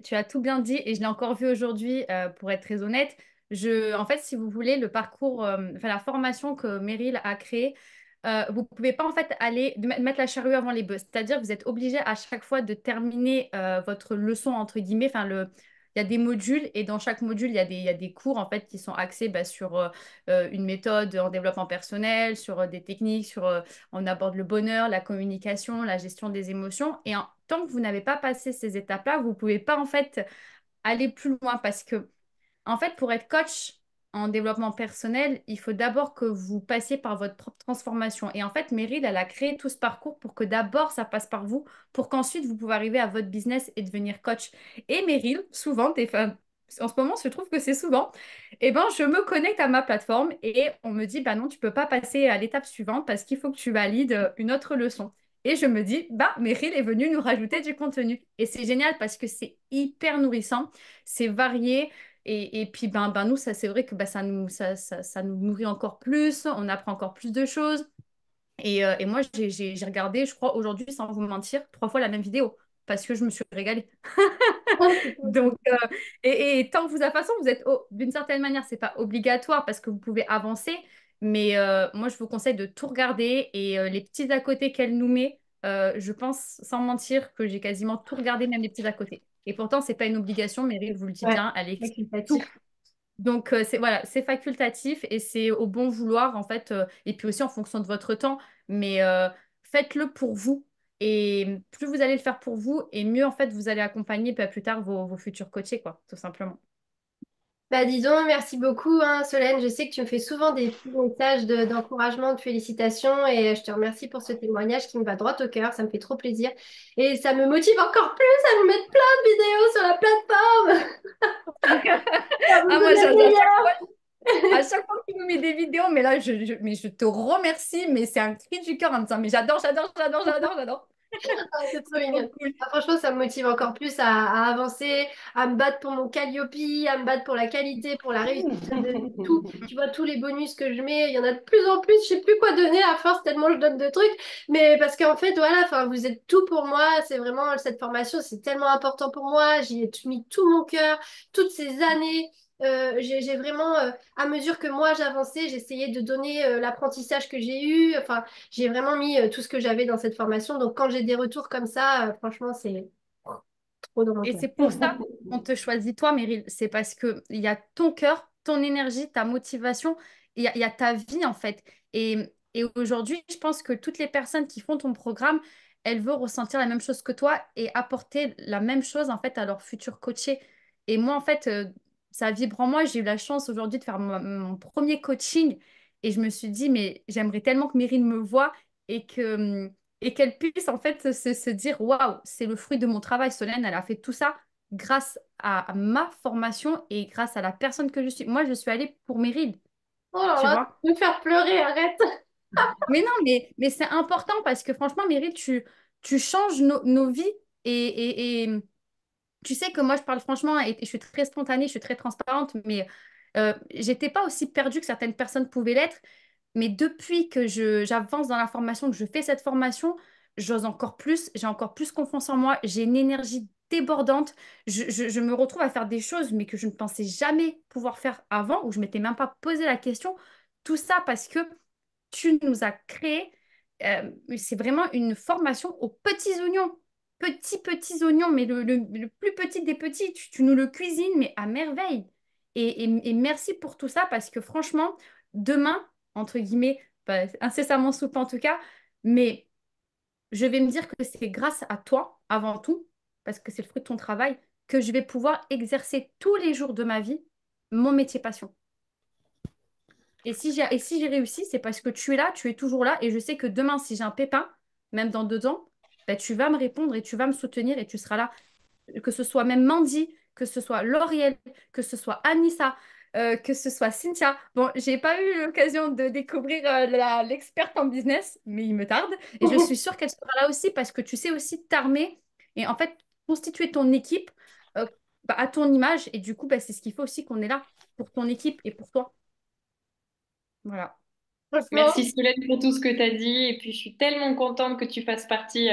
tu as tout bien dit et je l'ai encore vu aujourd'hui, pour être très honnête. En fait, si vous voulez, le parcours, enfin, la formation que Meryl a créée, vous pouvez pas en fait mettre la charrue avant les bœufs. C'est-à-dire que vous êtes obligé à chaque fois de terminer votre leçon, entre guillemets. Enfin, il y a des modules et dans chaque module, il y a des cours en fait qui sont axés bah, sur une méthode en développement personnel, sur des techniques, on aborde le bonheur, la communication, la gestion des émotions. Tant que vous n'avez pas passé ces étapes-là, vous ne pouvez pas en fait aller plus loin parce que en fait, pour être coach en développement personnel, il faut d'abord que vous passiez par votre propre transformation. Et en fait, Meryl, elle a créé tout ce parcours pour que d'abord ça passe par vous, pour qu'ensuite vous pouvez arriver à votre business et devenir coach. Et Meryl, souvent, enfin, en ce moment, je trouve que c'est souvent, eh ben, je me connecte à ma plateforme et on me dit, bah non, tu peux pas passer à l'étape suivante parce qu'il faut que tu valides une autre leçon. Et je me dis, bah, Meryl est venue nous rajouter du contenu. Et c'est génial parce que c'est hyper nourrissant, c'est varié. Et puis, nous, ça, c'est vrai que ça nous nourrit encore plus, on apprend encore plus de choses. Et moi, j'ai regardé, je crois, aujourd'hui, sans vous mentir, 3 fois la même vidéo parce que je me suis régalée. Donc, et tant que vous, de toute façon, vous êtes, d'une certaine manière, c'est pas obligatoire parce que vous pouvez avancer, mais moi, je vous conseille de tout regarder et les petits à côté qu'elle nous met, je pense, sans mentir, que j'ai quasiment tout regardé, même les petits à côté. Et pourtant, c'est pas une obligation, mais je vous le dis Ouais, bien, elle explique tout. facultatif. Donc, c'est facultatif et c'est au bon vouloir, en fait, et puis aussi en fonction de votre temps. Mais faites-le pour vous. Et plus vous allez le faire pour vous, et mieux, en fait, vous allez accompagner bah, plus tard vos futurs coachés, quoi, tout simplement. Bah disons, merci beaucoup, hein, Solène. Je sais que tu me fais souvent des petits messages d'encouragement, de félicitations et je te remercie pour ce témoignage qui me va droit au cœur. Ça me fait trop plaisir et ça me motive encore plus à vous mettre plein de vidéos sur la plateforme. À vous Ah, moi, donner le j'adore. meilleur. À chaque fois que tu nous mets des vidéos, mais là, mais je te remercie, mais c'est un cri du cœur en me disant, mais j'adore, j'adore, j'adore, j'adore, j'adore. Ah, c'est trop C'est trop mignon. cool. Ah, franchement, ça me motive encore plus à avancer, à me battre pour mon Calliope, à me battre pour la qualité, pour la réussite de tout. Tu vois, tous les bonus que je mets, il y en a de plus en plus. Je sais plus quoi donner à force tellement je donne de trucs. Mais parce qu'en fait, voilà, enfin, vous êtes tout pour moi. C'est vraiment cette formation, c'est tellement important pour moi. J'y ai mis tout mon cœur, toutes ces années. J'ai vraiment, à mesure que moi j'avançais, j'essayais de donner l'apprentissage que j'ai eu. Enfin, j'ai vraiment mis tout ce que j'avais dans cette formation. Donc, quand j'ai des retours comme ça, franchement, c'est trop dans mon Et cœur. c'est pour ça qu'on te choisit toi, Meryl. C'est parce que il y a ton cœur, ton énergie, ta motivation, il y a ta vie en fait. Et aujourd'hui, je pense que toutes les personnes qui font ton programme, elles veulent ressentir la même chose que toi et apporter la même chose en fait à leur futur coaché. Et moi, en fait, ça vibre en moi. J'ai eu la chance aujourd'hui de faire mon premier coaching et je me suis dit, mais j'aimerais tellement que Meryl me voie et que et qu'elle puisse en fait se dire, waouh, c'est le fruit de mon travail. Solène, elle a fait tout ça grâce à ma formation et grâce à la personne que je suis. Moi, je suis allée pour Meryl, Oh là tu là, vois. tu veux me faire pleurer, arrête. Mais non, mais c'est important parce que franchement, Meryl, tu changes nos vies et tu sais que moi, je parle franchement et je suis très spontanée, je suis très transparente, mais j'étais pas aussi perdue que certaines personnes pouvaient l'être. Mais depuis que j'avance dans la formation, que je fais cette formation, j'ose encore plus, j'ai encore plus confiance en moi, j'ai une énergie débordante. Je me retrouve à faire des choses, mais que je ne pensais jamais pouvoir faire avant, ou je m'étais même pas posé la question. Tout ça parce que tu nous as créé, c'est vraiment une formation aux petits oignons. Petits, petits oignons, mais le plus petit des petits, tu nous le cuisines, mais à merveille. Et merci pour tout ça parce que franchement, demain, entre guillemets, bah, incessamment sous peu en tout cas, mais je vais me dire que c'est grâce à toi, avant tout, parce que c'est le fruit de ton travail, que je vais pouvoir exercer tous les jours de ma vie mon métier passion. Et si j'ai réussi, c'est parce que tu es là, tu es toujours là, et je sais que demain, si j'ai un pépin, même dans 2 ans, bah, tu vas me répondre et tu vas me soutenir et tu seras là. Que ce soit même Mandy, que ce soit Lauriel, que ce soit Anissa, que ce soit Cynthia. Bon, j'ai pas eu l'occasion de découvrir l'experte en business, mais il me tarde. Et je suis sûre qu'elle sera là aussi parce que tu sais aussi t'armer et en fait constituer ton équipe bah, à ton image. Et du coup, bah, c'est ce qu'il faut aussi qu'on est là pour ton équipe et pour toi. Voilà. Franchement, Merci Solène pour tout ce que tu as dit. Et puis, je suis tellement contente que tu fasses partie